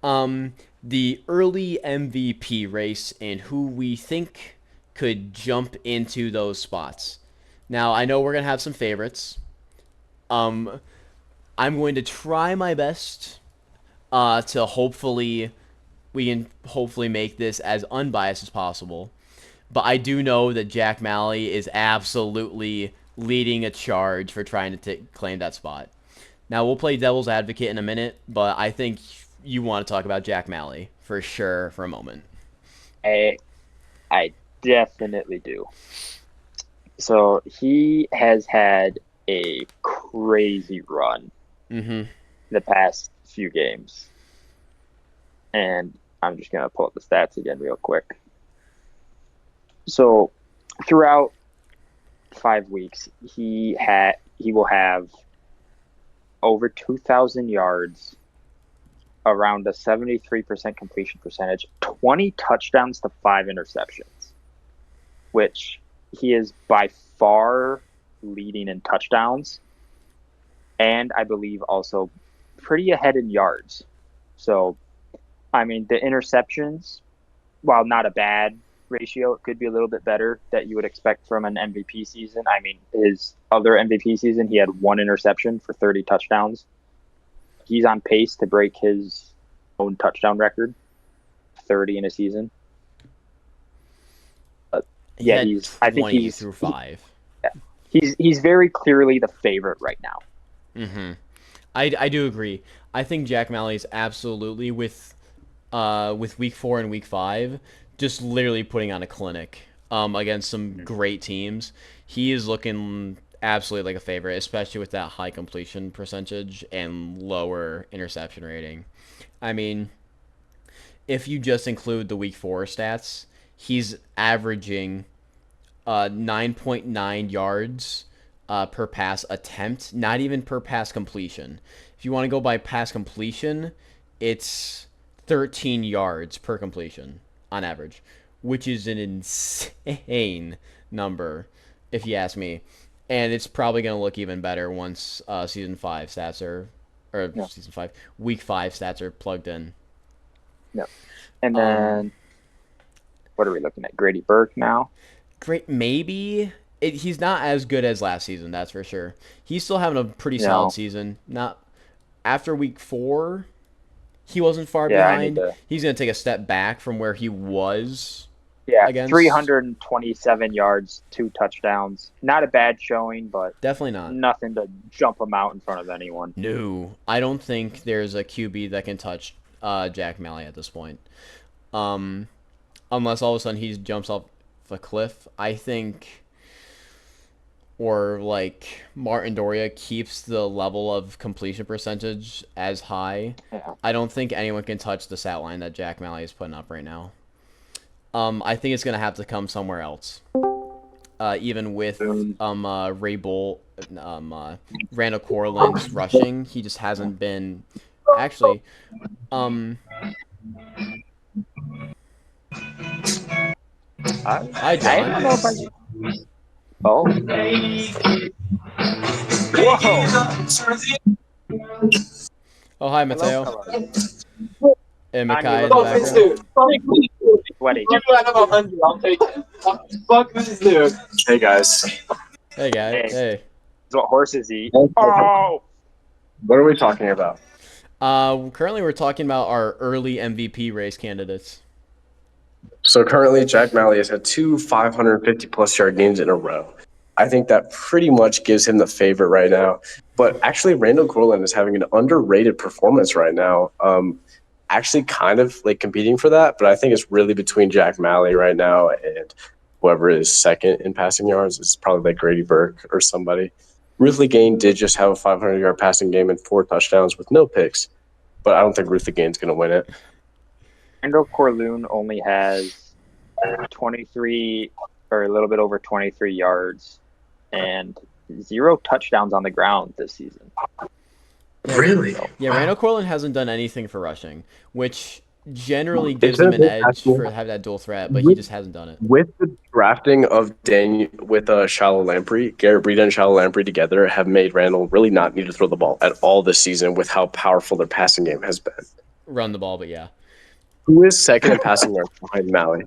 Um, the early MVP race and who we think could jump into those spots. Now I know we're gonna have some favorites. Um, I'm going to try my best to hopefully we can hopefully make this as unbiased as possible. But I do know that Jack Malley is absolutely leading a charge for trying to claim that spot. Now we'll play devil's advocate in a minute, but I think you want to talk about Jack Malley for sure for a moment. I I definitely do. So he has had a crazy run Mm-hmm. the past few games. And I'm just gonna pull up the stats again real quick. So throughout 5 weeks, he will have over 2,000 yards, around a 73% completion percentage, 20 touchdowns to 5 interceptions, which he is by far leading in touchdowns, and I believe also pretty ahead in yards. So, I mean, the interceptions, while not a bad ratio, it could be a little bit better that you would expect from an MVP season. I mean, his other MVP season, he had one interception for 30 touchdowns. He's on pace to break his own touchdown record, 30 in a season. But He yeah, had I think 20 through 5. he's very clearly the favorite right now. Mm-hmm. I do agree. I think Jack Malley is absolutely with week 4 and week 5, just literally putting on a clinic against some great teams. He is looking absolutely like a favorite, especially with that high completion percentage and lower interception rating. I mean, if you just include the week 4 stats, he's averaging 9.9 yards per pass attempt, not even per pass completion. If you want to go by pass completion, it's 13 yards per completion on average, which is an insane number, if you ask me. And it's probably going to look even better once season 5 stats are, or Yeah. season 5, week 5 stats are plugged in. Yeah. And Um, then what are we looking at? Grady Burke now? Great, maybe he's not as good as last season. That's for sure. He's still having a pretty solid No. season. Not after week 4, he wasn't far Yeah, I need behind. to. He's gonna take a step back from where he was Yeah, against. 327 yards, 2 touchdowns. Not a bad showing, but Definitely not. nothing to jump him out in front of anyone. No, I don't think there's a QB that can touch Jack Malley at this point. Um, unless all of a sudden he jumps off a cliff. I think, or like Martin Doria keeps the level of completion percentage as high. Yeah. I don't think anyone can touch the stat line that Jack Malley is putting up right now. I think it's gonna have to come somewhere else. Even with Ray Bolt, Randall Corland's rushing, he just hasn't been. Actually, um, hi I John. don't know if I. Oh, whoa! Oh hi Hello, Mateo hello. and John, you're Mikai in the looking like background. a Sweaty. You out of 100, I'll take it. Fuck this dude. Hey guys. Hey, guy. Hey. Hey. That's what horses eat. Oh! What are we talking about? Currently we're talking about our early MVP race candidates. So currently, Jack Malley has had two 550 plus yard games in a row. I think that pretty much gives him the favorite right now. But actually, Randall Corlin is having an underrated performance right now. Actually, kind of like competing for that, but I think it's really between Jack Malley right now and whoever is second in passing yards. It's probably like Grady Burke or somebody. Ruth Gain did just have a 500-yard passing game and 4 touchdowns with no picks, but I don't think Ruth Gain's going to win it. Randall Corloon only has 23 or a little bit over 23 yards and 0 touchdowns on the ground this season. Really? Yeah, Randall Corlin hasn't done anything for rushing, which generally gives him an edge for have that dual threat, but he just hasn't done it. With the drafting of Shallow Lamprey, Garrett Breida and Shallow Lamprey together have made Randall really not need to throw the ball at all this season with how powerful their passing game has been. Run the ball, but yeah. Who is second in passing yards behind Malley?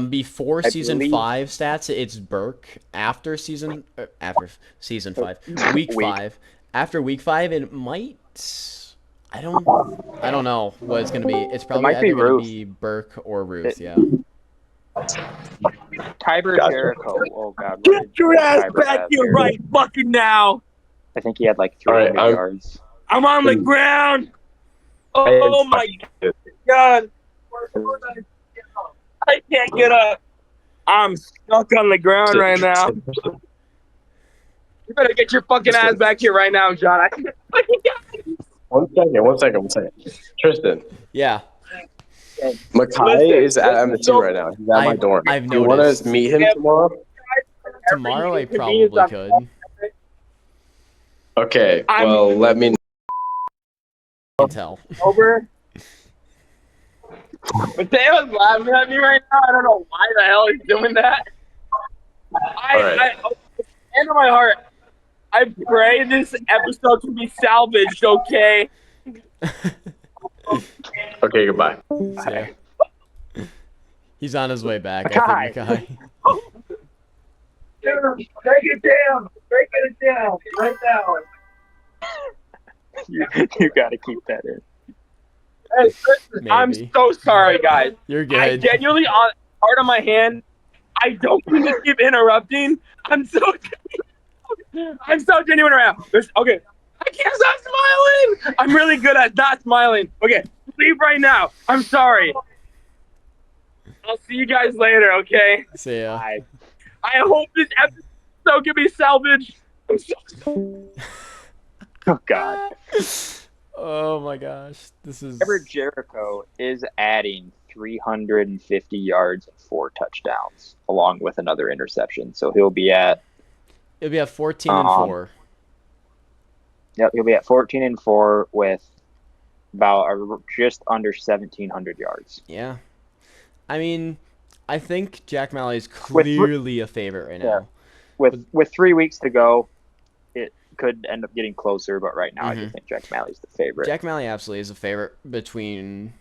Before I season believe- 5 stats, it's Burke. After season 5, week 5. After week 5, it might. I don't know what it's gonna be. It's probably might be either gonna Ruth. be Burke or Ruth. Yeah. Tiber Gotcha. Jericho. Oh God. Get your ass back here right fucking now. I think he had like All right, 300 yards. I'm on the ground. Oh my God. I can't get up. I'm stuck on the ground right now. You better get your fucking ass back here right now, John. One second. Tristan, Yeah. Makai is at M2 right now. He's at my dorm. I've Do you want noticed. to meet him tomorrow? Tomorrow I probably could. Okay, well, let me I can tell. Over. Mateo's laughing at me right now. I don't know why the hell he's doing that. Hand on my heart, I pray this episode can be salvaged, okay? Okay, goodbay. So, yeah. He's on his way back. Makai. I think Makai. Break it down. Break it down right now. You got to keep that in. Hey, listen, I'm Maybe. so sorry, guys. You're I good. genuinely, on heart on my hand, I don't mean to keep interrupting. I'm so genuine right now. Okay, I can't stop smiling. I'm really good at not smiling. Okay, leave right now. I'm sorry. I'll see you guys later. Okay. See ya. Bye. I hope this episode can be salvaged. I'm so sorry. Oh God. Oh my gosh. This is. Tiber Jericho is adding 350 yards and 4 touchdowns, along with another interception. So he'll be at It'll be at 14 and 4. he'll be at 14 and 4 with about just under 1,700 yards. Yeah. I mean, I think Jack Malley is clearly a favorite right now. With 3 weeks to go, it could end up getting closer, but right now I just think Jack Malley's the favorite. Jack Malley absolutely is a favorite between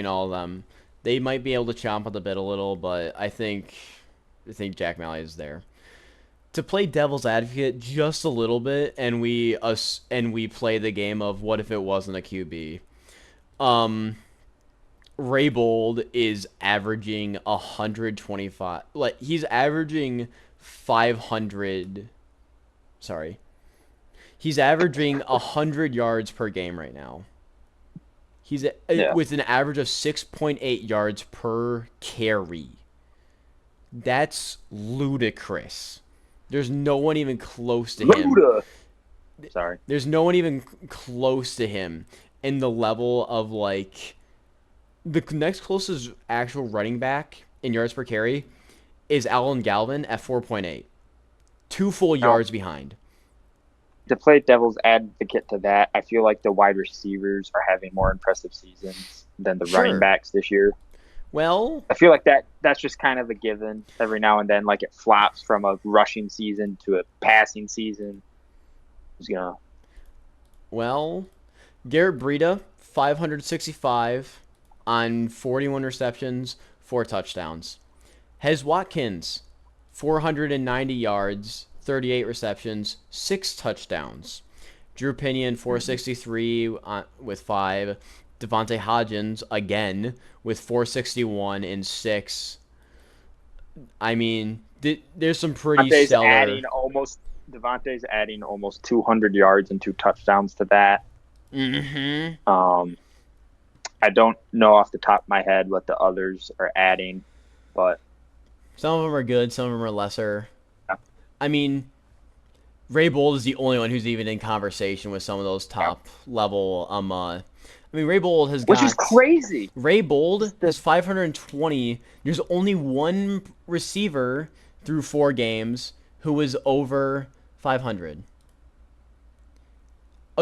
all of them. They might be able to chomp on the bit a little, but I think Jack Malley is there. To play devil's advocate just a little bit, and we play the game of what if it wasn't a QB. Raybold is averaging 125. Like, he's averaging 500. Sorry. He's averaging 100 yards per game right now. He's with an average of 6.8 yards per carry. That's ludicrous. There's no one even close to him. Sorry. There's no one even close to him in the level of, like, the next closest actual running back in yards per carry is Alan Galvin at 4.8. 2 full yards behind. To play devil's advocate to that, I feel like the wide receivers are having more impressive seasons than the running backs this year. Well, I feel like that's just kind of a given every now and then. Like, it flops from a rushing season to a passing season. Well, Garrett Breida, 565. on 41 receptions, 4 touchdowns. Hez Watkins, 490 yards, 38 receptions, 6 touchdowns. Drew Pinion, 463 with 5. Devontae Hodgins, again, with 461 and 6. I mean, there's some pretty stellar... Devontae's adding almost 200 yards and 2 touchdowns to that. Mm-hmm. I don't know off the top of my head what the others are adding, but some of them are good, some of them are lesser. Yeah. I mean, Ray Bold is the only one who's even in conversation with some of those top level. I mean, Ray Bold has which is crazy. Ray Bold has 520. There's only one receiver through 4 games who was over 500.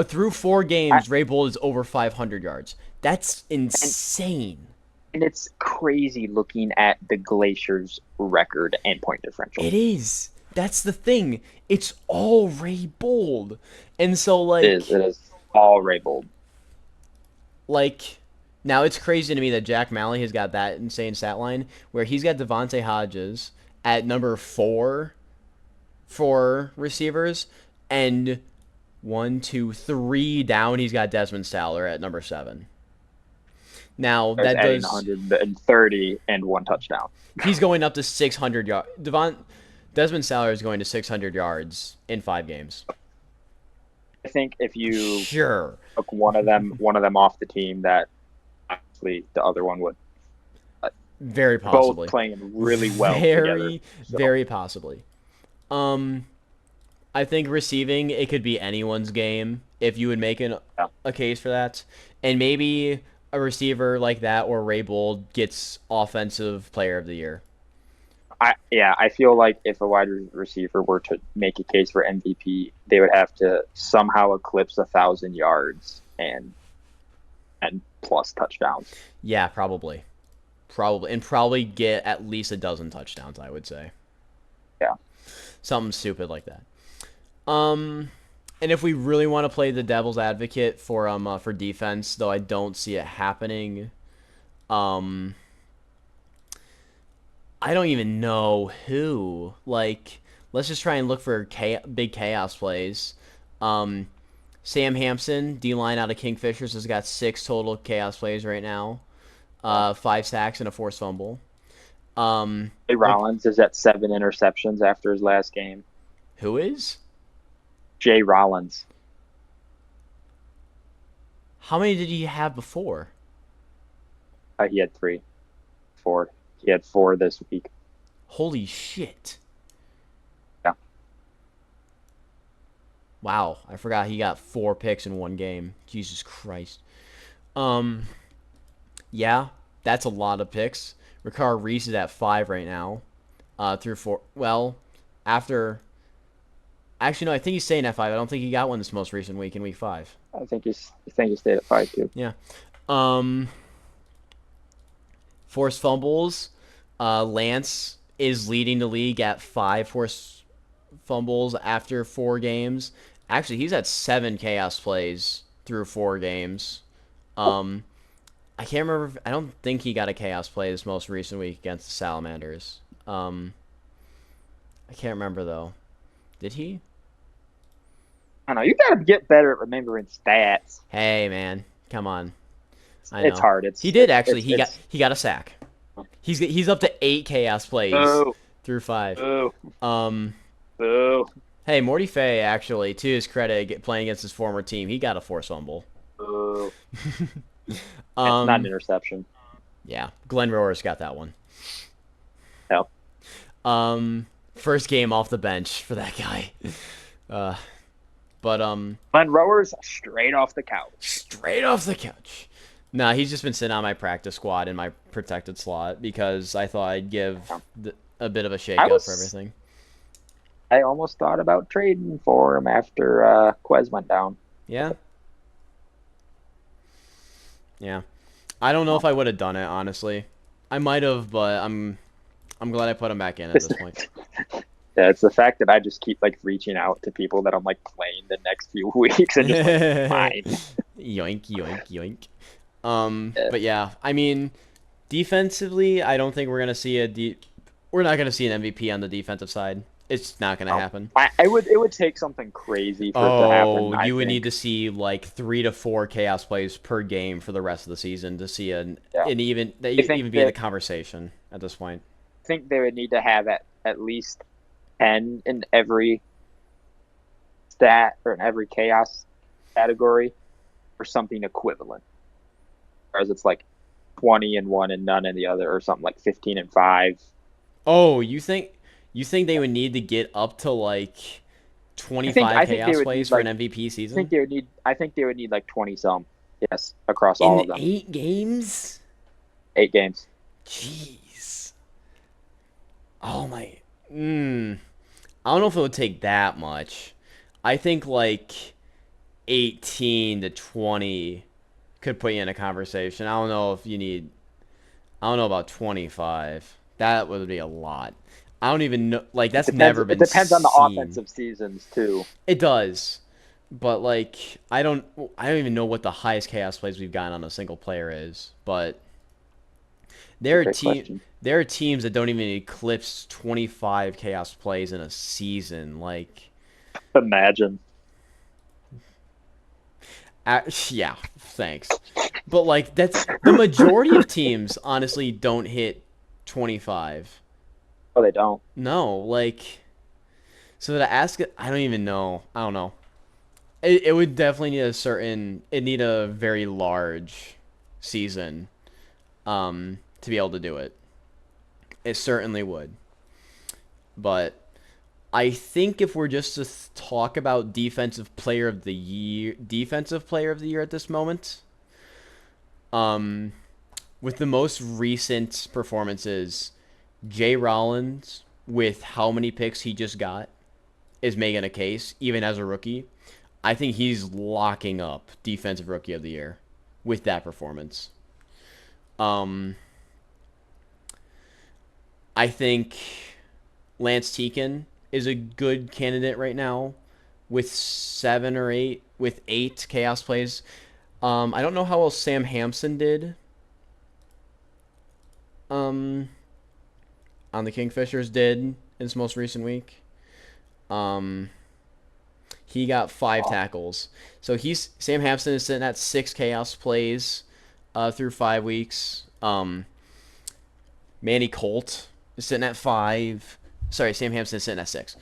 Through 4 games, Ray Bold is over 500 yards. That's insane. And it's crazy looking at the Glacier's record and point differential. It is. That's the thing. It's all Ray Bold. And so, like... It is all Ray Bold. Like, now it's crazy to me that Jack Malley has got that insane stat line where he's got Devontae Hodges at number 4 for receivers, and 1, 2, 3 down, he's got Desmond Saller at number 7. Now that does 130 and 1 touchdown. He's going up to 600 yards. Desmond Saller is going to 600 yards in 5 games. I think if you sure took one of them off the team, that actually the other one would very possibly both playing really well together. So. Very possibly. I think receiving, it could be anyone's game if you would make a case for that, and maybe a receiver like that or Ray Bold gets Offensive Player of the Year. I feel like if a wide receiver were to make a case for MVP, they would have to somehow eclipse 1,000 yards and plus touchdowns. Yeah, probably, and probably get at least a dozen touchdowns, I would say. Yeah, something stupid like that. And if we really want to play the devil's advocate for defense, though I don't see it happening, I don't even know who. Like, let's just try and look for big chaos plays. Sam Hampson, D-line out of Kingfishers, has got 6 total chaos plays right now. 5 sacks and a forced fumble. Jay Rollins is at 7 interceptions after his last game. Who is? Jay Rollins. How many did he have before? He had 3. 4. He had 4 this week. Holy shit. Yeah. Wow, I forgot he got 4 picks in 1 game. Jesus Christ. Yeah, that's a lot of picks. Ricard Reese is at 5 right now. Through 4. Well, after... Actually, no, I think he's staying at 5. I don't think he got one this most recent week in week 5. I think he stayed at 5 too. Yeah. Forced fumbles. Lance is leading the league at 5 forced fumbles after 4 games. Actually, he's at 7 chaos plays through 4 games. I can't remember. I don't think he got a chaos play this most recent week against the Salamanders. I can't remember though. Did he? I don't know. You gotta get better at remembering stats. Hey man, come on. I know. It's hard. He did actually. He got a sack. He's up to 8 chaos plays through 5. Boo. Hey, Morty Fay actually, to his credit, playing against his former team, he got a forced fumble. Boo. It's not an interception. Yeah, Glenn Rohr's got that one. Yep. First game off the bench for that guy. Glenn Rohr's straight off the couch. Straight off the couch. Nah, he's just been sitting on my practice squad in my protected slot because I thought I'd give a bit of a shake-up for everything. I almost thought about trading for him after Quez went down. Yeah? Yeah. I don't know if I would have done it, honestly. I might have, but I'm glad I put him back in at this point. Yeah, it's the fact that I just keep reaching out to people that I'm playing the next few weeks and just fine. Yoink, yoink, yoink. But yeah, I mean, defensively, I don't think we're gonna see we're not gonna see an MVP on the defensive side. It's not gonna happen. It would take something crazy for it to happen. Oh, I you would need think. to see like 3 to 4 chaos plays per game for the rest of the season to see Yeah. even I think even be in the conversation at this point. I think they would need to have at least 10 in every stat or in every chaos category or something equivalent. Whereas it's like 20 in one and none in the other, or something like 15 and 5. Oh, you think they would need to get up to like 25 I think they chaos would plays need for an like MVP season? I think they would need like 20 some. Yes, across all In of them. 8 games? 8 games. Jeez. Oh my. I don't know if it would take that much. I think like 18 to 20 could put you in a conversation. I don't know if you need. I don't know about 25. That would be a lot. I don't even know. Like that's never been. It depends on the seen. offensive seasons too. It does, but like I don't even know what the highest chaos plays we've gotten on a single player is. But there are there are teams that don't even eclipse 25 chaos plays in a season. Like imagine. Yeah, thanks. But like that's the majority of teams honestly don't hit 25. Oh, they don't. No, like so to ask it, I don't even know. I don't know. It would definitely need a very large season to be able to do it. It certainly would. But I think if we're just to talk about defensive player of the year at this moment, with the most recent performances, Jay Rollins, with how many picks he just got, is making a case, even as a rookie. I think he's locking up defensive rookie of the year with that performance. I think Lance Teakin is a good candidate right now with 8 chaos plays. I don't know how well Sam Hampson did on the Kingfishers did in his most recent week. He got 5 tackles. So Sam Hampson is sitting at 6 chaos plays through 5 weeks. Manny Colt is sitting at 5. Sorry, Sam Hampson is sitting at 6.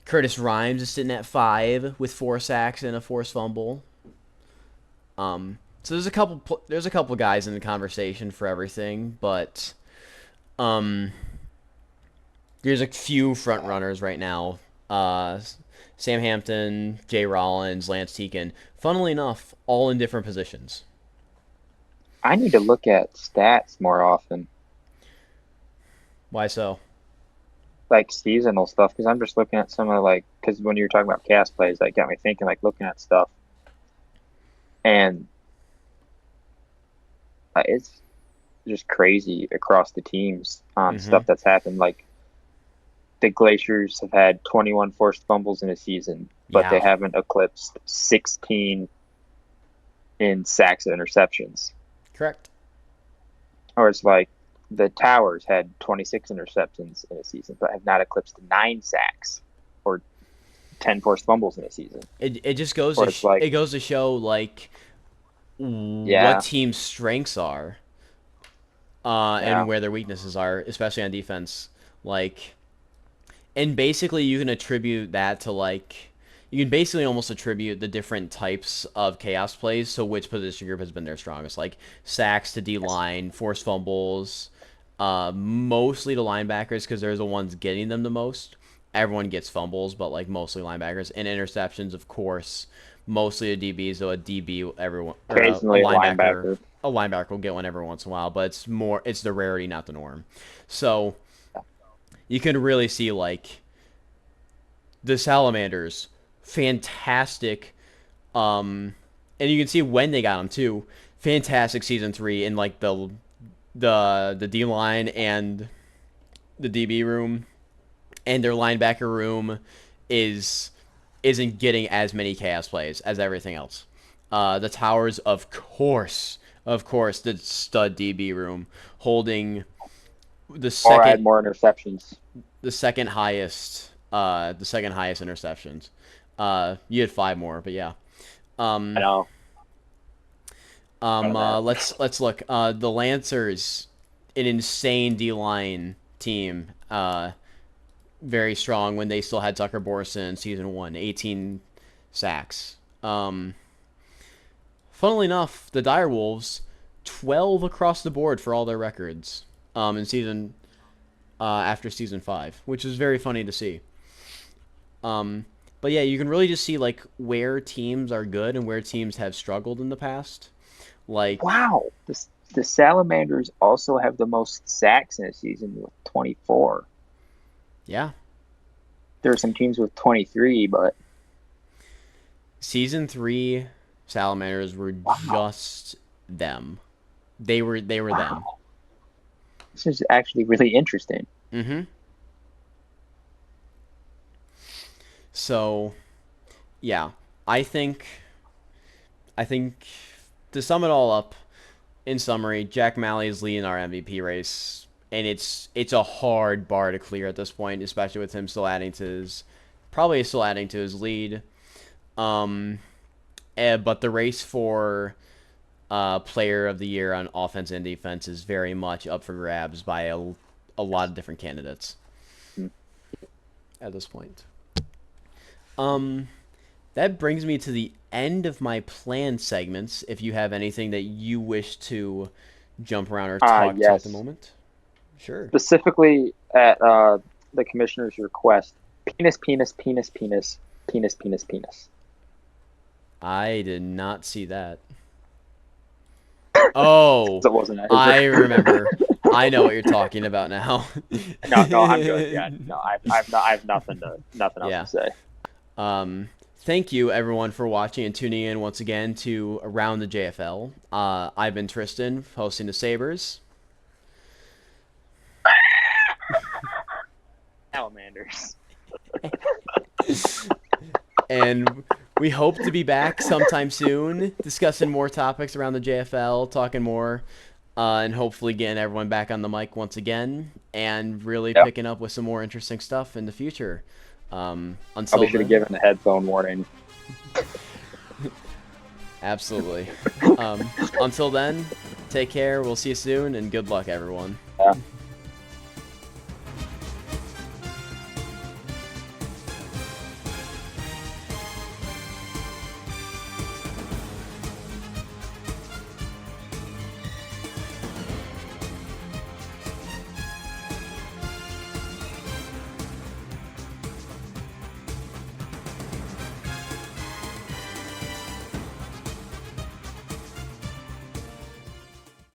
Curtis Rhymes is sitting at 5 with 4 sacks and a forced fumble. So there's a couple guys in the conversation for everything, but there's a few front runners right now. Sam Hampton, Jay Rollins, Lance Teakin. Funnily enough, all in different positions. I need to look at stats more often. Why so? Like seasonal stuff, because I'm just looking at some of because when you were talking about cast plays, that got me thinking, like looking at stuff, and it's just crazy across the teams on stuff that's happened. Like the Glaciers have had 21 forced fumbles in a season, but they haven't eclipsed 16 in sacks and interceptions. Correct. Or it's like the Towers had 26 interceptions in a season, but have not eclipsed 9 sacks or 10 forced fumbles in a season. It just goes it goes to show like what teams' strengths are, and where their weaknesses are, especially on defense. Like, and basically you can attribute that to you can basically almost attribute the different types of chaos plays. So which position group has been their strongest? Like sacks to D-line, forced fumbles, mostly to linebackers because they're the ones getting them the most. Everyone gets fumbles, but mostly linebackers. And interceptions, of course, mostly to DBs. So a DB, occasionally a linebacker will get one every once in a while, but it's the rarity, not the norm. So you can really see the Salamanders, fantastic, and you can see when they got them too. Fantastic season 3 in the D line and the DB room, and their linebacker room isn't getting as many chaos plays as everything else. The Towers, of course, the stud DB room holding the Or add second more interceptions. the second highest interceptions. You had 5 more, but yeah. I know. Let's look. The Lancers, an insane D-line team. Very strong when they still had Tucker Borson in season 1, 18 sacks. Funnily enough, the Direwolves, 12 across the board for all their records. In season after season 5, which is very funny to see. But yeah, you can really just see like where teams are good and where teams have struggled in the past. Like, wow, the Salamanders also have the most sacks in a season with 24. yeah, There are some teams with 23, but season 3 Salamanders were just them. They were them. This is actually really interesting. Mm-hmm. So, yeah, I think to sum it all up, in summary, Jack Malley is leading our MVP race, and it's a hard bar to clear at this point, especially with him still adding to his lead. But the race for player of the year on offense and defense is very much up for grabs by a lot of different candidates at this point. That brings me to the end of my planned segments. If you have anything that you wish to jump around or talk to at the moment. Sure. Specifically at the commissioner's request, penis, penis, penis, penis, penis, penis, penis. I did not see that. Oh, It wasn't I remember. I know what you're talking about now. No, I'm good. Yeah, no, I have nothing else to say. Thank you everyone for watching and tuning in once again to Around the JFL. I've been Tristan, hosting the Sabres. Salamanders. And we hope to be back sometime soon, discussing more topics around the JFL, talking more, and hopefully getting everyone back on the mic once again, and really picking up with some more interesting stuff in the future. Until Probably should have given a headphone warning. Absolutely. Until then, take care. We'll see you soon, and good luck, everyone. Yeah.